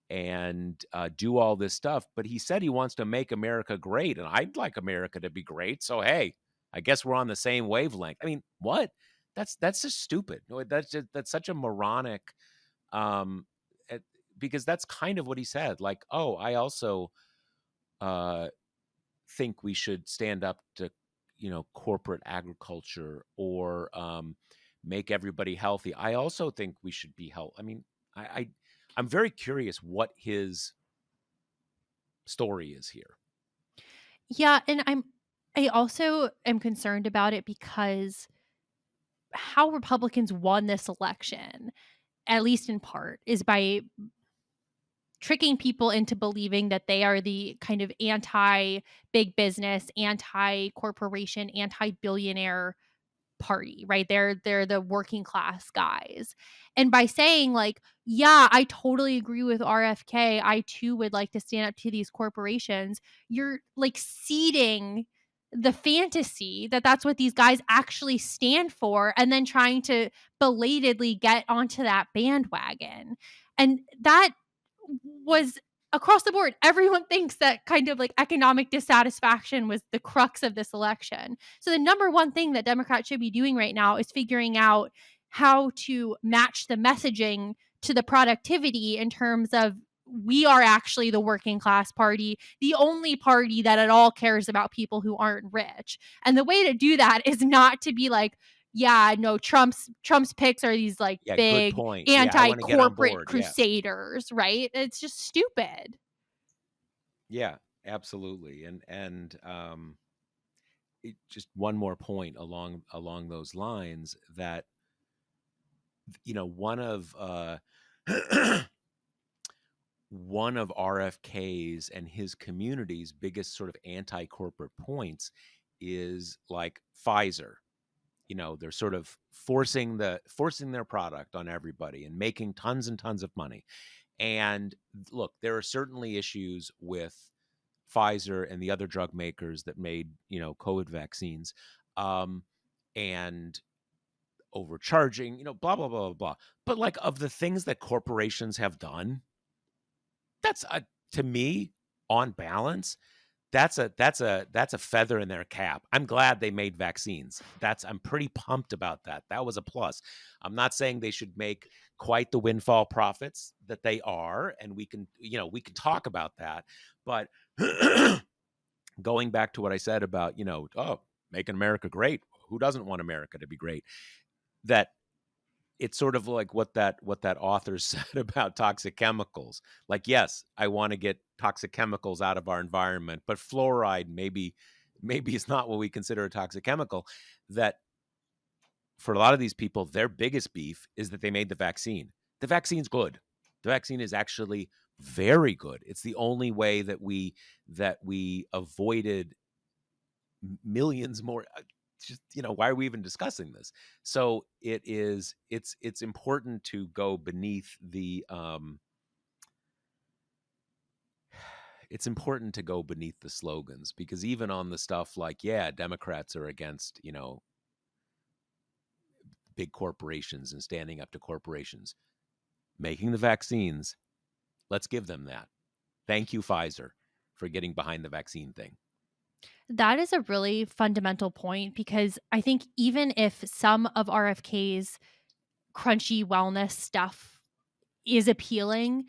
Speaker 2: and do all this stuff. But he said he wants to make America great, and I'd like America to be great. So, hey, I guess we're on the same wavelength. I mean, what? That's just stupid. That's such a moronic, um, eh, because that's kind of what he said. Like, oh, I also uh, think we should stand up to, corporate agriculture, or make everybody healthy. I also think we should be healthy. I mean, I I'm very curious what his story is here.
Speaker 1: Yeah, and I also am concerned about it because how Republicans won this election, at least in part, is by tricking people into believing that they are the kind of anti big business, anti corporation, anti billionaire party, right? They're the working class guys. And by saying like, yeah, I totally agree with RFK. I too would like to stand up to these corporations. You're like seeding the fantasy that that's what these guys actually stand for, and then trying to belatedly get onto that bandwagon. And that was across the board. Everyone thinks that kind of like economic dissatisfaction was the crux of this election. So the number one thing that Democrats should be doing right now is figuring out how to match the messaging to the productivity in terms of we are actually the working class party, the only party that at all cares about people who aren't rich. And the way to do that is not to be like, yeah, no, Trump's picks are these like
Speaker 2: Yeah, good
Speaker 1: big
Speaker 2: point. Yeah, I want to get on
Speaker 1: anti-corporate
Speaker 2: board. Yeah.
Speaker 1: crusaders, right? It's just stupid.
Speaker 2: Yeah, absolutely. And just one more point along those lines, that one of one of RFK's and his community's biggest sort of anti-corporate points is like Pfizer. they're sort of forcing their product on everybody and making tons and tons of money. And look, there are certainly issues with Pfizer and the other drug makers that made, COVID vaccines, um, and overcharging, blah blah blah blah blah. But like, of the things that corporations have done, that's to me, on balance, that's a feather in their cap. I'm glad they made vaccines. I'm pretty pumped about that. That was a plus. I'm not saying they should make quite the windfall profits that they are, and we can talk about that. But going back to what I said about, oh, making America great. Who doesn't want America to be great? That it's sort of like what that author said about toxic chemicals. Like, yes, I want to get toxic chemicals out of our environment, but fluoride maybe is not what we consider a toxic chemical. That for a lot of these people, their biggest beef is that they made the vaccine. The vaccine's good. The vaccine is actually very good. It's the only way that we avoided millions more. Just, why are we even discussing this? So it's important to go beneath the it's important to go beneath the slogans, because even on the stuff like, yeah, Democrats are against, big corporations and standing up to corporations making the vaccines, let's give them that. Thank you, Pfizer, for getting behind the vaccine thing.
Speaker 1: That is a really fundamental point because I think even if some of RFK's crunchy wellness stuff is appealing,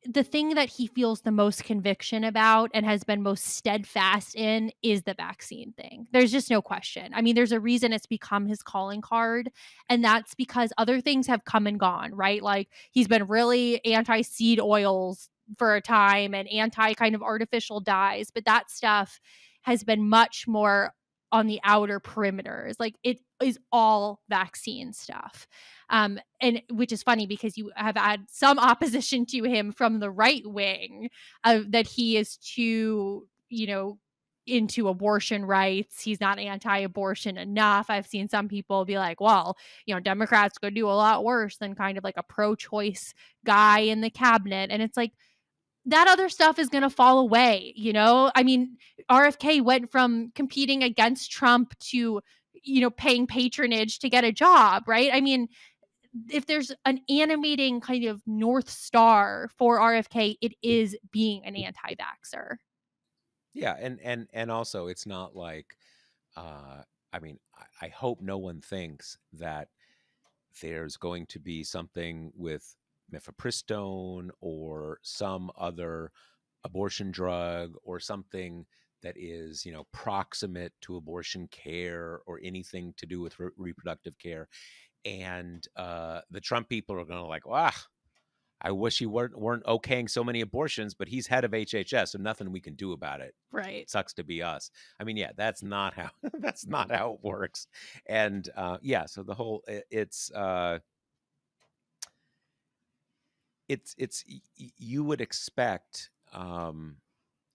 Speaker 1: the thing that he feels the most conviction about and has been most steadfast in is the vaccine thing. There's just no question. I mean, there's a reason it's become his calling card, and that's because other things have come and gone, right? Like, he's been really anti seed oils for a time and anti kind of artificial dyes, but that stuff has been much more on the outer perimeters. Like, it is all vaccine stuff. And which is funny because you have had some opposition to him from the right wing, that he is too, into abortion rights. He's not anti-abortion enough. I've seen some people be like, well, Democrats could do a lot worse than kind of like a pro-choice guy in the cabinet. And it's like, that other stuff is going to fall away, I mean, RFK went from competing against Trump to, paying patronage to get a job, right? I mean, if there's an animating kind of North Star for RFK, it is being an anti-vaxxer.
Speaker 2: Yeah, and also, it's not like, I mean, I hope no one thinks that there's going to be something with mifepristone or some other abortion drug or something that is, proximate to abortion care or anything to do with reproductive care. And the Trump people are going to like, wow, I wish he weren't okaying so many abortions, but he's head of HHS, so nothing we can do about it.
Speaker 1: Right.
Speaker 2: Sucks to be us. I mean, yeah, that's not how that's not how it works. And yeah, so the whole you would expect,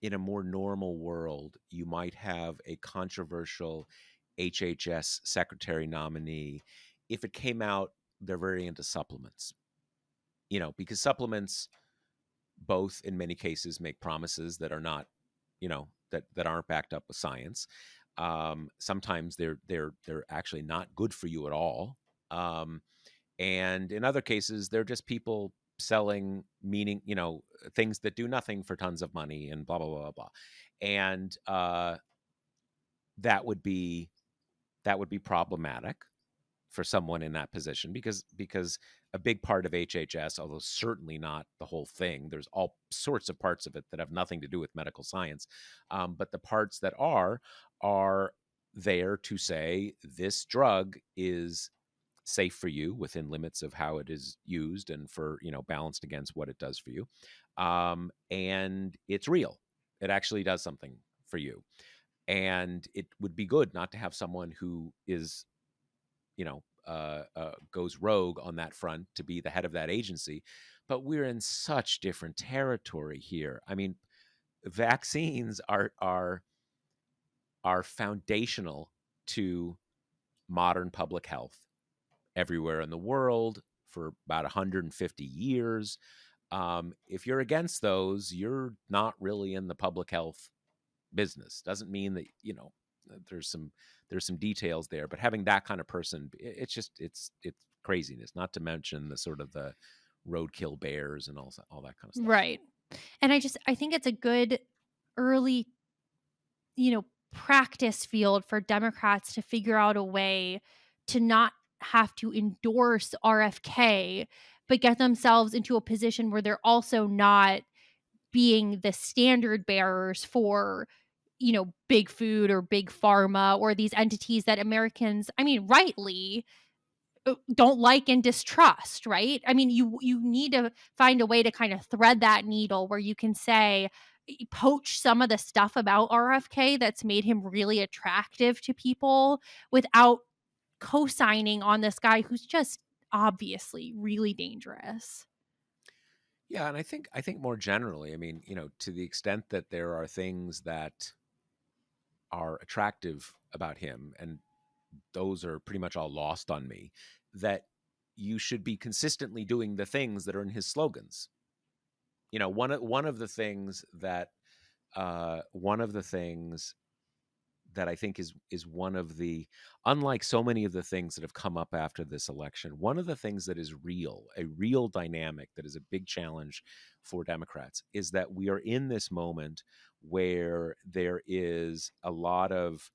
Speaker 2: in a more normal world, you might have a controversial HHS secretary nominee if it came out they're very into supplements. Because supplements both in many cases make promises that are not, that aren't backed up with science. Sometimes they're actually not good for you at all. And in other cases, they're just people selling meaning, things that do nothing for tons of money and blah blah blah blah blah. And that would be problematic for someone in that position, because a big part of HHS, although certainly not the whole thing, there's all sorts of parts of it that have nothing to do with medical science, but the parts that are there to say this drug is safe for you within limits of how it is used and for, balanced against what it does for you, and it's real. It actually does something for you, and it would be good not to have someone who is, goes rogue on that front to be the head of that agency. But we're in such different territory here. I mean, vaccines are foundational to modern public health everywhere in the world for about 150 years. If you're against those, you're not really in the public health business. Doesn't mean that, there's some details there, but having that kind of person, it's just it's craziness. Not to mention the sort of the roadkill bears and all that kind of stuff.
Speaker 1: Right. And I think it's a good early, you know, practice field for Democrats to figure out a way to not have to endorse RFK, but get themselves into a position where they're also not being the standard bearers for, big food or big pharma or these entities that Americans, I mean, rightly don't like and distrust, right? I mean, you need to find a way to kind of thread that needle where you can say poach some of the stuff about RFK that's made him really attractive to people without co-signing on this guy who's just obviously really dangerous.
Speaker 2: Yeah, and I think more generally, I mean, to the extent that there are things that are attractive about him, and those are pretty much all lost on me, that you should be consistently doing the things that are in his slogans. One of the things that I think is one of the, unlike so many of the things that have come up after this election, one of the things that is real, a real dynamic that is a big challenge for Democrats, is that we are in this moment where there is a lot of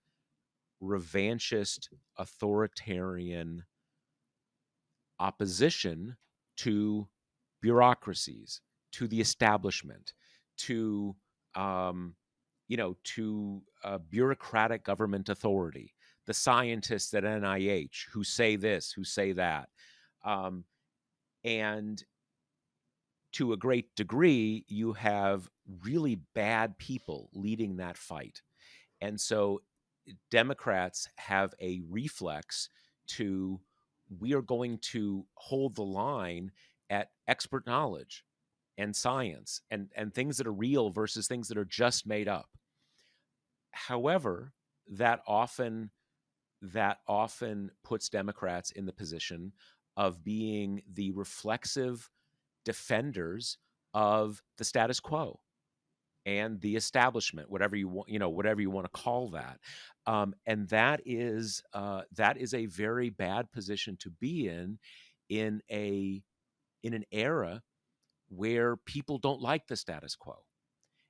Speaker 2: revanchist authoritarian opposition to bureaucracies, to the establishment, to bureaucratic government authority, the scientists at NIH who say this, who say that, and to a great degree, you have really bad people leading that fight, and so Democrats have a reflex to, we are going to hold the line at expert knowledge and science and things that are real versus things that are just made up. However, that often puts Democrats in the position of being the reflexive defenders of the status quo and the establishment, whatever you want, whatever you want to call that, and that is a very bad position to be in an era where people don't like the status quo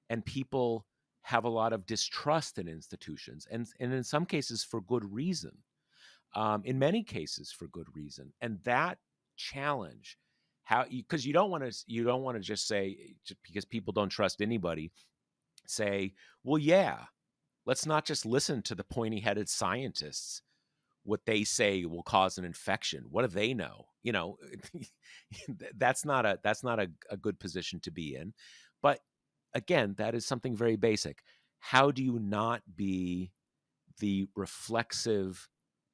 Speaker 2: and people have a lot of distrust in institutions, and in some cases for good reason, in many cases for good reason, and that challenge how, because you don't want to just say, just because people don't trust anybody, say, well, yeah, let's not just listen to the pointy-headed scientists. What they say will cause an infection. What do they know? That's not a good position to be in. But again, that is something very basic. How do you not be the reflexive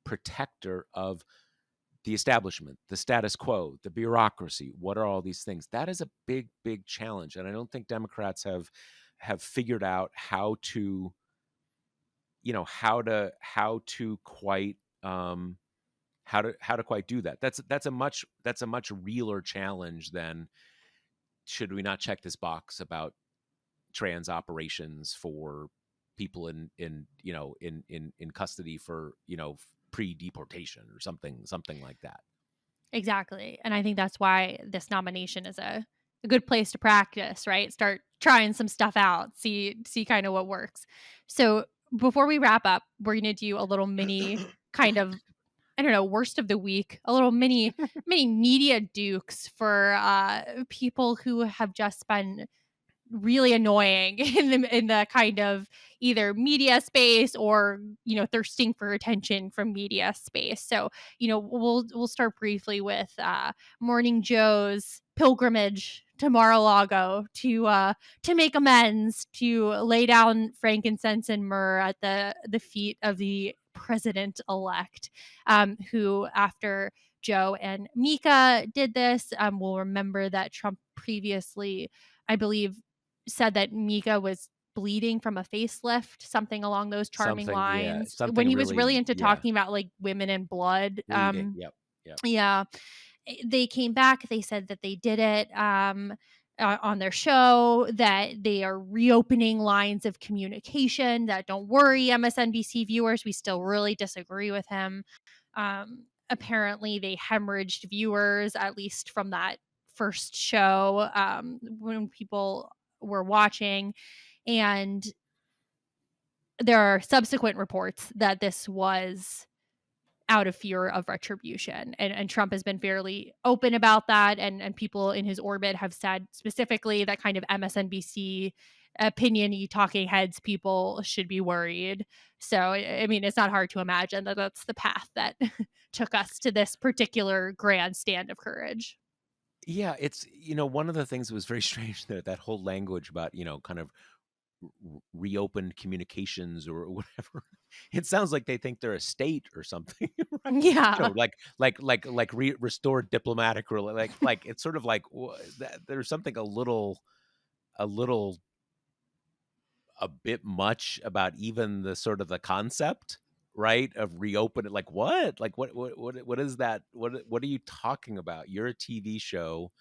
Speaker 2: protector of the establishment, the status quo, the bureaucracy? What are all these things? That is a big, big challenge, and I don't think Democrats have figured out how to quite how to quite do that. That's a much realer challenge than, should we not check this box about trans operations for people in custody for pre-deportation or something like that.
Speaker 1: Exactly. And I think that's why this nomination is a good place to practice, right? Start trying some stuff out, see kind of what works. So before we wrap up, we're gonna do a little mini kind of, I don't know, worst of the week, a little mini media dukes for people who have just been really annoying in the kind of either media space or thirsting for attention from media space. So we'll start briefly with Morning Joe's pilgrimage to Mar-a-Lago to make amends, to lay down frankincense and myrrh at the feet of the president elect, who, after Joe and Mika did this, will remember that Trump previously, I believe, said that Mika was bleeding from a facelift, something along those charming
Speaker 2: Something, yeah,
Speaker 1: lines, when
Speaker 2: something
Speaker 1: he was really
Speaker 2: really,
Speaker 1: into
Speaker 2: yeah,
Speaker 1: talking about, like, women and blood.
Speaker 2: bleeding. Yep, yep.
Speaker 1: Yeah. They came back, they said that they did it, on their show, that they are reopening lines of communication, that don't worry, MSNBC viewers, we still really disagree with him. Apparently, they hemorrhaged viewers, at least from that first show, when people were watching. And there are subsequent reports that this was out of fear of retribution. And Trump has been fairly open about that. And people in his orbit have said specifically that kind of MSNBC opinion talking heads people should be worried. So, I mean, it's not hard to imagine that that's the path that took us to this particular grand stand of courage.
Speaker 2: Yeah, it's, one of the things that was very strange there, that whole language about, kind of reopened communications or whatever. It sounds like they think they're a state or something, right?
Speaker 1: Yeah.
Speaker 2: Restored diplomatic, or like it's sort of like there's something a little a bit much about even the sort of the concept, right, of reopen it. Like what? Like what is that? What are you talking about? You're a TV show,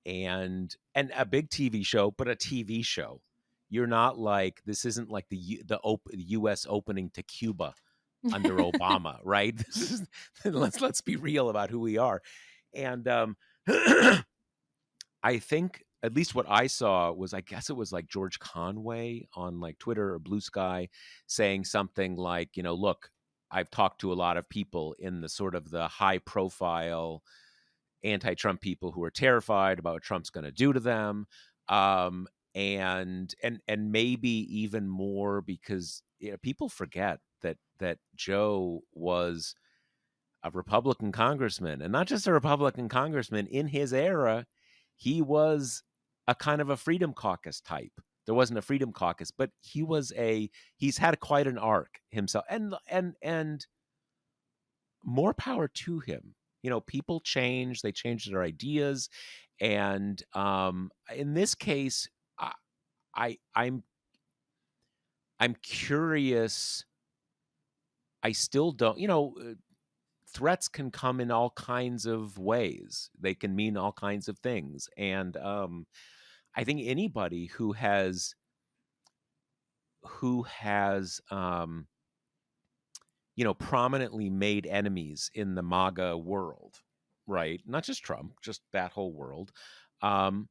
Speaker 2: and a big TV show, but a TV show. You're not like, this isn't like the US opening to Cuba under Obama, right? This is, let's be real about who we are. And I think at least what I saw was, I guess it was like George Conway on like Twitter or Blue Sky saying something like, look, I've talked to a lot of people in the sort of the high profile anti-Trump people who are terrified about what Trump's going to do to them, and maybe even more because people forget that Joe was a Republican congressman, and not just a Republican congressman. In his era, he was a kind of a Freedom Caucus type. There wasn't a Freedom Caucus, but he's had quite an arc himself, and more power to him. People change, they change their ideas. And in this case, I, I'm curious. I still don't, threats can come in all kinds of ways. They can mean all kinds of things. And I think anybody who has prominently made enemies in the MAGA world, right? Not just Trump, just that whole world, um,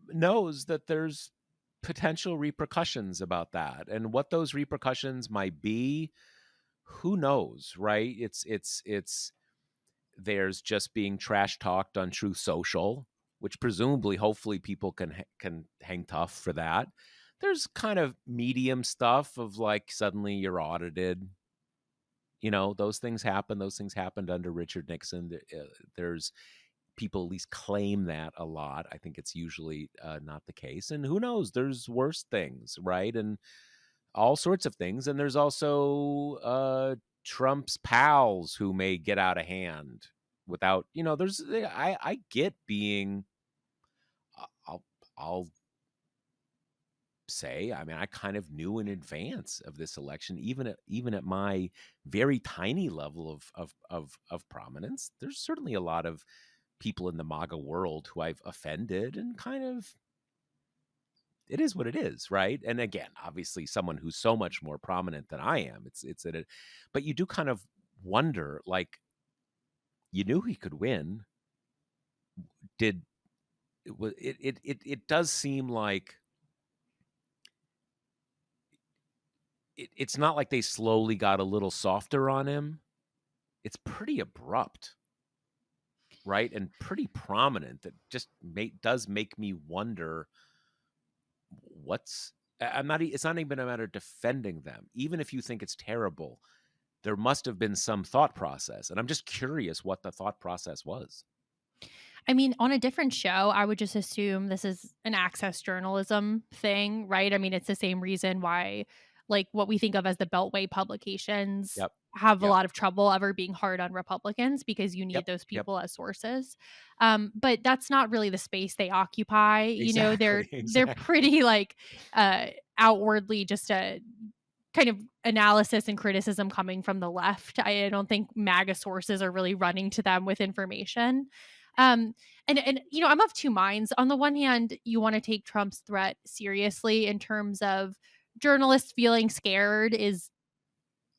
Speaker 2: knows that there's potential repercussions about that. And what those repercussions might be, who knows, right? It's there's just being trash talked on Truth Social, which presumably, hopefully, people can hang tough for that. There's kind of medium stuff of like suddenly you're audited. Those things happen. Those things happened under Richard Nixon. There's people at least claim that a lot. I think it's usually not the case. And who knows? There's worse things, right? And all sorts of things. And there's also Trump's pals who may get out of hand without, there's, I get being, I'll, I'll say, I mean, I kind of knew in advance of this election, even at my very tiny level of prominence. There's certainly a lot of people in the MAGA world who I've offended, and kind of, it is what it is, right? And again, obviously, someone who's so much more prominent than I am, but you do kind of wonder, like, you knew he could win. Did it does seem like it's not like they slowly got a little softer on him. It's pretty abrupt, right? And pretty prominent. That just does make me wonder what's. I'm not. It's not even a matter of defending them. Even if you think it's terrible, there must have been some thought process, and I'm just curious what the thought process was.
Speaker 1: I mean, on a different show, I would just assume this is an access journalism thing, right? I mean, it's the same reason why like what we think of as the Beltway publications
Speaker 2: Yep.
Speaker 1: have a
Speaker 2: Yep.
Speaker 1: lot of trouble ever being hard on Republicans because you
Speaker 2: Yep.
Speaker 1: need those
Speaker 2: Yep.
Speaker 1: people as sources. But that's not really the space they occupy. You know,
Speaker 2: Exactly.
Speaker 1: they're
Speaker 2: Exactly.
Speaker 1: pretty like outwardly just a kind of analysis and criticism coming from the left. I don't think MAGA sources are really running to them with information. Um, and you know, I'm of two minds. On the one hand, you want to take Trump's threat seriously in terms of journalists feeling scared is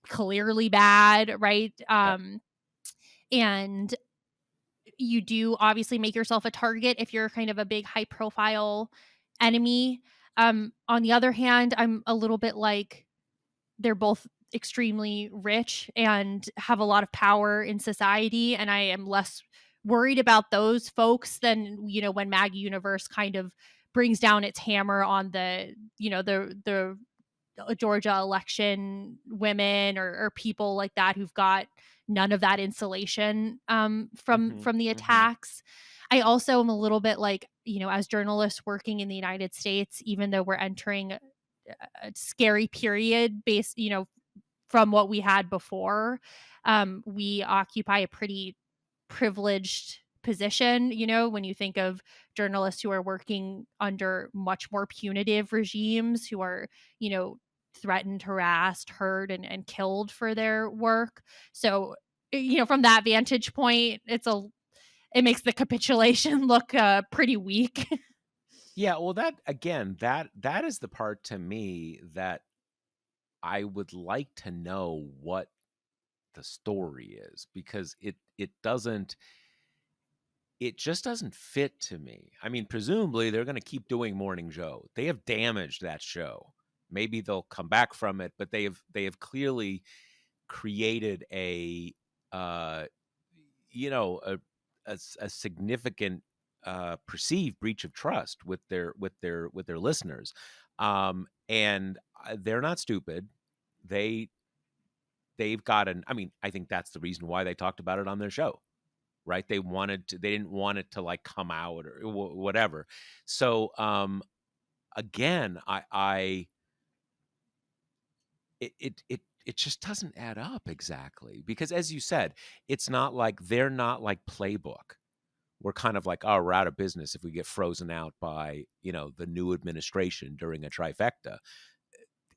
Speaker 1: clearly bad, right?
Speaker 2: Yep.
Speaker 1: And you do obviously make yourself a target if you're kind of a big high profile enemy. On the other hand, I'm a little bit like they're both extremely rich and have a lot of power in society, and I am less worried about those folks than, you know, when Mag Universe kind of brings down its hammer on the, you know, the Georgia election women or people like that who've got none of that insulation
Speaker 2: Hmm.
Speaker 1: from the
Speaker 2: Hmm.
Speaker 1: attacks. I also am a little bit like, you know, as journalists working in the United States, even though we're entering a scary period based, you know, from what we had before, we occupy a pretty privileged position, you know, when you think of journalists who are working under much more punitive regimes, who are, you know, threatened, harassed, hurt, and killed for their work. So, you know, from that vantage point, it makes the capitulation look pretty weak.
Speaker 2: Yeah. Well, that again, that is the part to me that I would like to know what the story is, because it just doesn't fit to me. I mean, presumably they're going to keep doing Morning Joe. They have damaged that show. Maybe they'll come back from it, but they have clearly created a uh you know a significant perceived breach of trust with their listeners. And they're not stupid. They they've got an I mean, I think that's the reason why they talked about it on their show, right? They didn't want it to like come out or whatever. So again, I it just doesn't add up exactly, because as you said, it's not like they're not like Playbook. We're kind of like, oh, we're out of business if we get frozen out by, the new administration during a trifecta.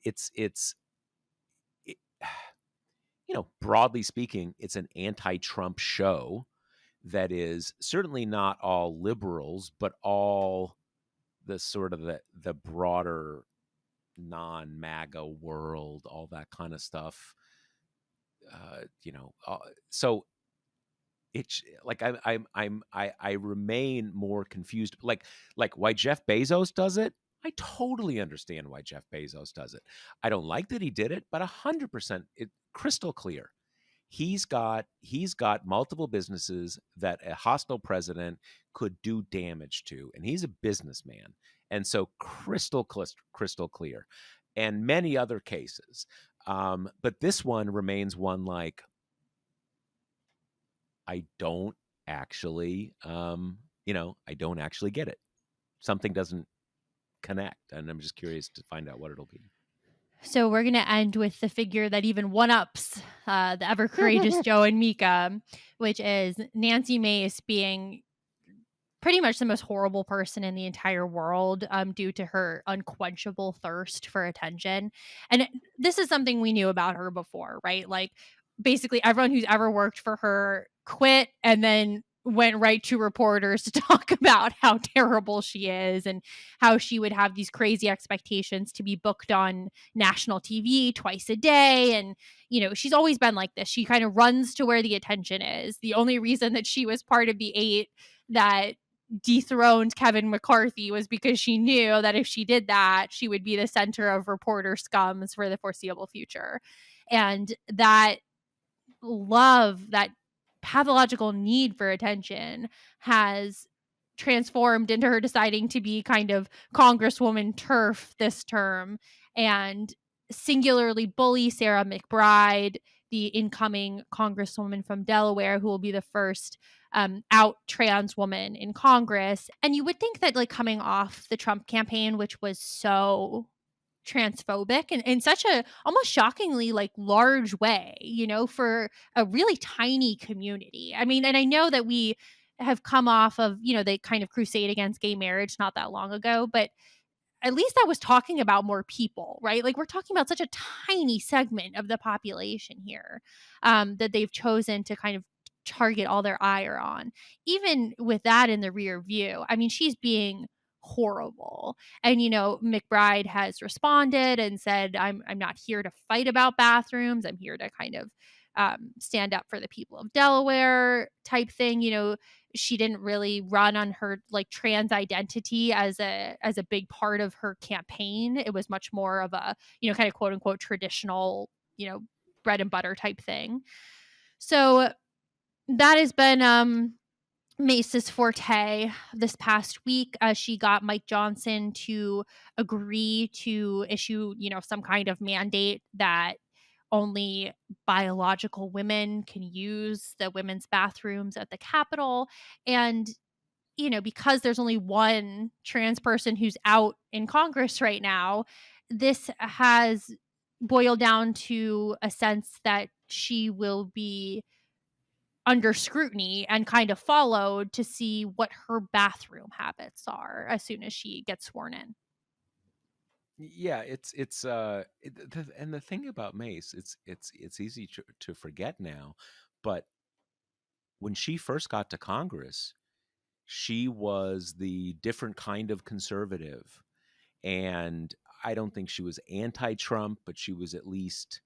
Speaker 2: It's it, broadly speaking, it's an anti-Trump show that is certainly not all liberals, but all the sort of the broader non-MAGA world, all that kind of stuff. So it's like I remain more confused. Like why Jeff Bezos does it. I totally understand why Jeff Bezos does it. I don't like that he did it, but 100% it crystal clear. He's got multiple businesses that a hostile president could do damage to, and he's a businessman, and so crystal clear, and many other cases. But this one remains one like I don't actually, I don't actually get it. Something doesn't connect, and I'm just curious to find out what it'll be.
Speaker 1: So we're going to end with the figure that even one-ups the ever courageous Joe and Mika, which is Nancy Mace being pretty much the most horrible person in the entire world due to her unquenchable thirst for attention. And this is something we knew about her before, right? Like basically everyone who's ever worked for her quit and then went right to reporters to talk about how terrible she is and how she would have these crazy expectations to be booked on national TV twice a day. And, you know, she's always been like this. She kind of runs to where the attention is. The only reason that she was part of the 8 that dethroned Kevin McCarthy was because she knew that if she did that, she would be the center of reporter scums for the foreseeable future. And that love, that pathological need for attention has transformed into her deciding to be kind of Congresswoman turf this term and singularly bully Sarah McBride, the incoming Congresswoman from Delaware, who will be the first out trans woman in Congress. And you would think that, like, coming off the Trump campaign, which was so transphobic and in such a almost shockingly like large way, for a really tiny community. I mean, and I know that we have come off of, the kind of crusade against gay marriage not that long ago, but at least I was talking about more people, right? Like we're talking about such a tiny segment of the population here, that they've chosen to kind of target all their ire on. Even with that in the rear view, I mean, she's being horrible. And McBride has responded and said, I'm not here to fight about bathrooms. I'm here to kind of stand up for the people of Delaware type thing. She didn't really run on her like trans identity as a big part of her campaign. It was much more of a, kind of quote unquote traditional, bread and butter type thing. So that has been Mace's forte this past week. She got Mike Johnson to agree to issue, some kind of mandate that only biological women can use the women's bathrooms at the Capitol. And, because there's only one trans person who's out in Congress right now, this has boiled down to a sense that she will be under scrutiny and kind of followed to see what her bathroom habits are as soon as she gets sworn in.
Speaker 2: Yeah, and the thing about Mace, it's easy to forget now, but when she first got to Congress, she was the different kind of conservative. And I don't think she was anti-Trump, but she was at least,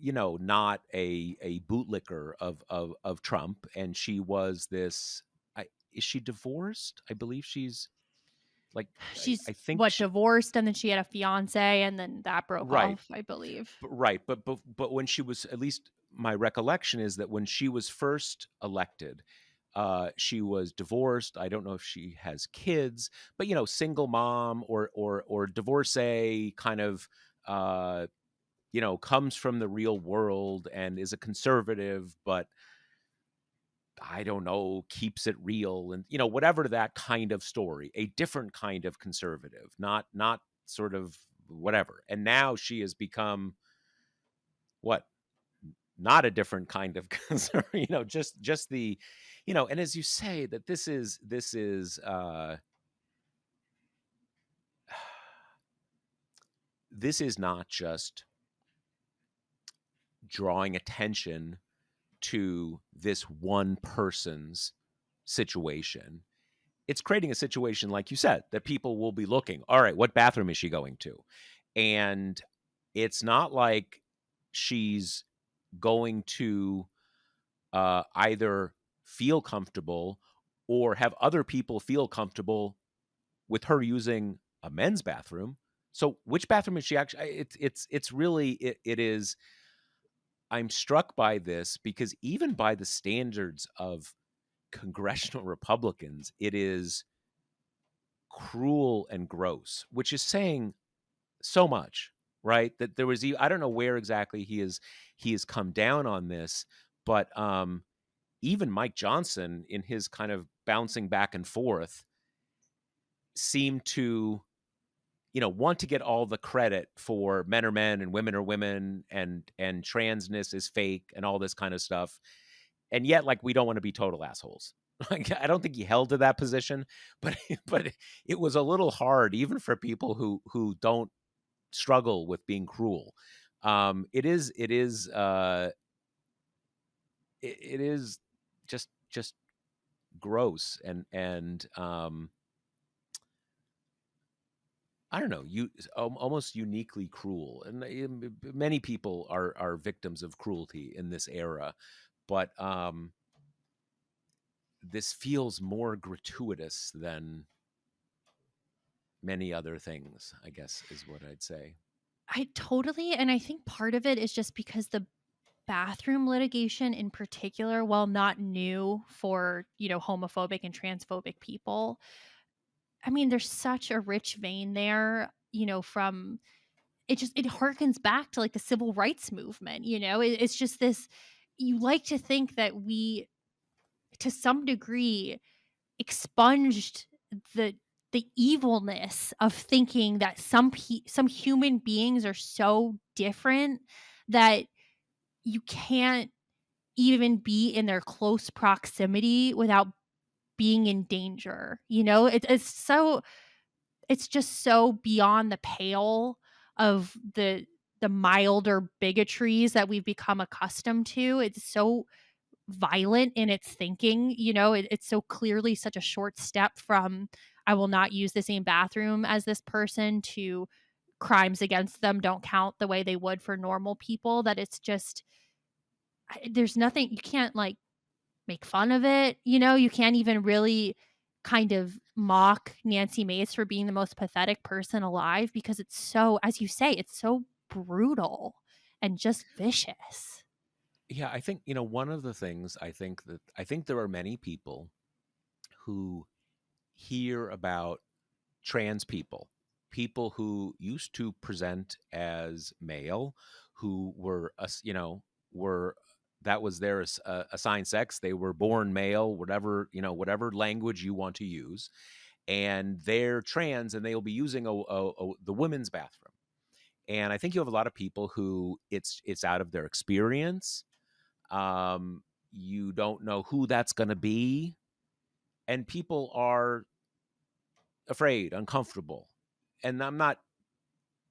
Speaker 2: not a bootlicker of Trump. And she was this. Is she divorced? I believe she's like.
Speaker 1: She's
Speaker 2: I think
Speaker 1: what,
Speaker 2: she.
Speaker 1: divorced, and then she had a fiance and then that broke
Speaker 2: Right.
Speaker 1: off, I believe.
Speaker 2: Right, but when she was, at least my recollection is that when she was first elected, she was divorced. I don't know if she has kids, but single mom or divorcee, kind of, comes from the real world and is a conservative, but I don't know, keeps it real, and whatever that kind of story, a different kind of conservative, not sort of whatever. And now she has become what, not a different kind of concern, just the, and as you say, that this is not just drawing attention to this one person's situation. It's creating a situation, like you said, that people will be looking, all right, what bathroom is she going to? And it's not like she's going to either feel comfortable or have other people feel comfortable with her using a men's bathroom. So which bathroom is she actually? It's really, it is. I'm struck by this because even by the standards of congressional Republicans, it is cruel and gross, which is saying so much, right? That there was, I don't know where exactly he has come down on this, but even Mike Johnson, in his kind of bouncing back and forth, seemed to, want to get all the credit for men are men and women are women, and transness is fake and all this kind of stuff. And yet, like, we don't want to be total assholes. Like, I don't think he held to that position, but but it was a little hard, even for people who don't struggle with being cruel. It is just gross, and I don't know, almost uniquely cruel. And many people are victims of cruelty in this era, but this feels more gratuitous than many other things, I guess, is what I'd say.
Speaker 1: I totally, and I think part of it is just because the bathroom litigation in particular, while not new for, homophobic and transphobic people, I mean, there's such a rich vein there, from it harkens back to like the civil rights movement, it's just this, you like to think that we, to some degree, expunged the the evilness of thinking that some human beings are so different that you can't even be in their close proximity without being in danger, you know? It's just so beyond the pale of the milder bigotries that we've become accustomed to. It's so violent in its thinking, you know? It's so clearly such a short step from, "I will not use the same bathroom as this person," to crimes against them don't count the way they would for normal people, that it's just there's nothing you can't, like, make fun of it, you know? You can't even really kind of mock Nancy Mace for being the most pathetic person alive because it's so, as you say, it's so brutal and just vicious.
Speaker 2: Yeah, I think, one of the things I think there are many people who hear about trans people, people who used to present as male, who were, were that was their assigned sex. They were born male, whatever language you want to use, and they're trans, and they'll be using the women's bathroom. And I think you have a lot of people who it's out of their experience. You don't know who that's going to be, and people are afraid, uncomfortable. And I'm not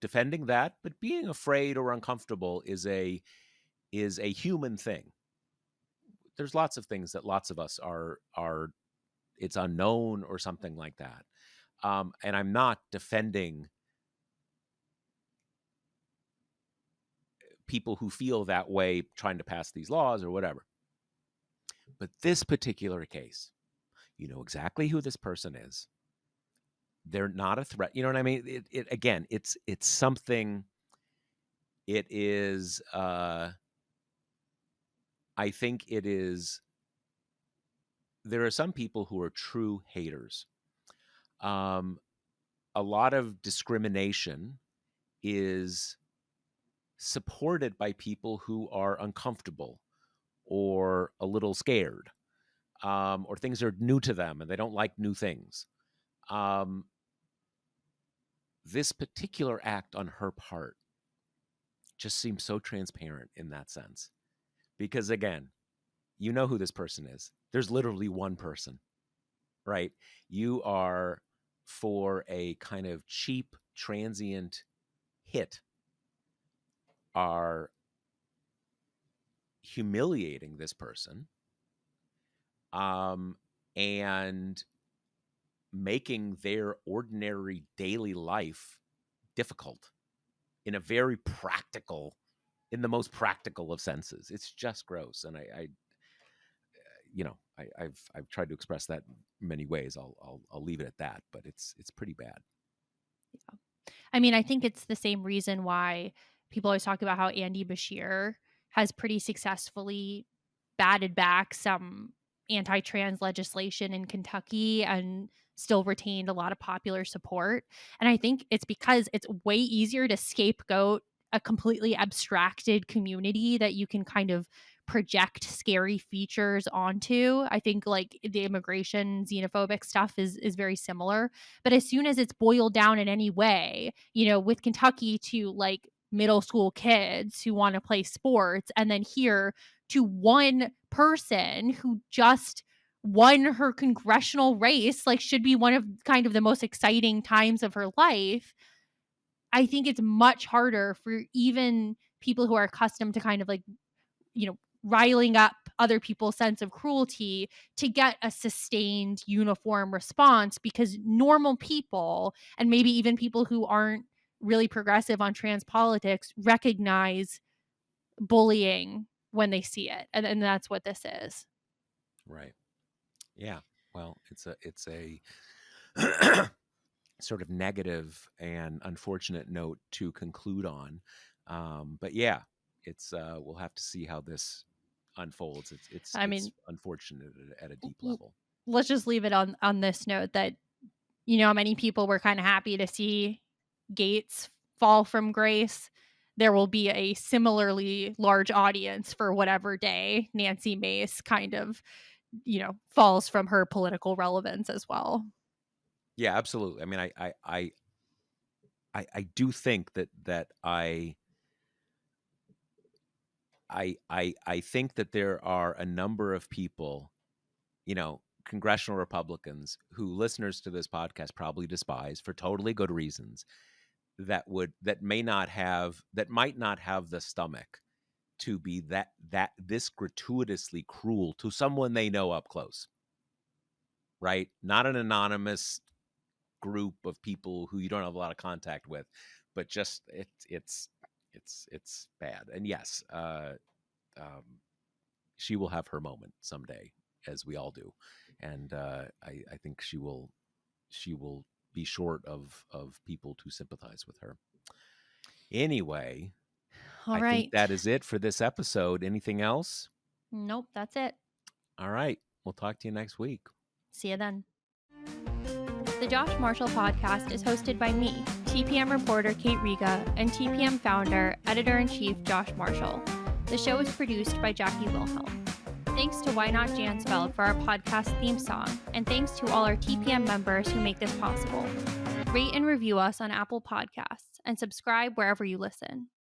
Speaker 2: defending that, but being afraid or uncomfortable is a human thing. There's lots of things that lots of us are it's unknown or something like that. And I'm not defending people who feel that way trying to pass these laws or whatever. But this particular case, you know exactly who this person is. They're not a threat. You know what I mean? It again, it's something. It is. I think it is. There are some people who are true haters. Um, a lot of discrimination is supported by people who are uncomfortable or a little scared, or things are new to them and they don't like new things. Um, this particular act on her part just seems so transparent in that sense. Because again, you know who this person is. There's literally one person, right? You are, for a kind of cheap, transient hit, are humiliating this person, and making their ordinary daily life difficult in a very practical, in the most practical of senses. It's just gross, and I've tried to express that in many ways. I'll leave it at that, but it's pretty bad.
Speaker 1: I mean, I think it's the same reason why people always talk about how Andy Bashir has pretty successfully batted back some anti-trans legislation in Kentucky and still retained a lot of popular support. And I think it's because it's way easier to scapegoat a completely abstracted community that you can kind of project scary features onto. I think like the immigration xenophobic stuff is very similar. But as soon as it's boiled down in any way, you know, with Kentucky to like middle school kids who want to play sports, and then here to one person who just won her congressional race, like should be one of kind of the most exciting times of her life. I think it's much harder for even people who are accustomed to kind of like, you know, riling up other people's sense of cruelty to get a sustained uniform response, because normal people, and maybe even people who aren't really progressive on trans politics, recognize bullying when they see it. And that's what this is.
Speaker 2: Right. Yeah. Well, it's a sort of negative and unfortunate note to conclude on. But yeah, it's we'll have to see how this unfolds.
Speaker 1: I
Speaker 2: It's
Speaker 1: mean,
Speaker 2: unfortunate at a deep level.
Speaker 1: let's just leave it on this note that, you know, many people were kind of happy to see Gaetz fall from grace. There will be a similarly large audience for whatever day Nancy Mace kind of, you know, falls from her political relevance as well.
Speaker 2: Yeah, absolutely. I mean, I do think I think that there are a number of people, congressional Republicans who listeners to this podcast probably despise for totally good reasons that might not have the stomach to be this gratuitously cruel to someone they know up close, right? Not an anonymous group of people who you don't have a lot of contact with, but just it's bad. And yes, um, she will have her moment someday, as we all do, and I think she will be short of people to sympathize with her. Anyway,
Speaker 1: All
Speaker 2: I think
Speaker 1: right.
Speaker 2: that is it for this episode. Anything else?
Speaker 1: Nope, that's it.
Speaker 2: All right. We'll talk to you next week.
Speaker 1: See you then. The Josh Marshall podcast is hosted by me, TPM reporter Kate Riga, and TPM founder, editor-in-chief Josh Marshall. The show is produced by Jackie Wilhelm. Thanks to Why Not Jansfeld for our podcast theme song, and thanks to all our TPM members who make this possible. Rate and review us on Apple Podcasts, and subscribe wherever you listen.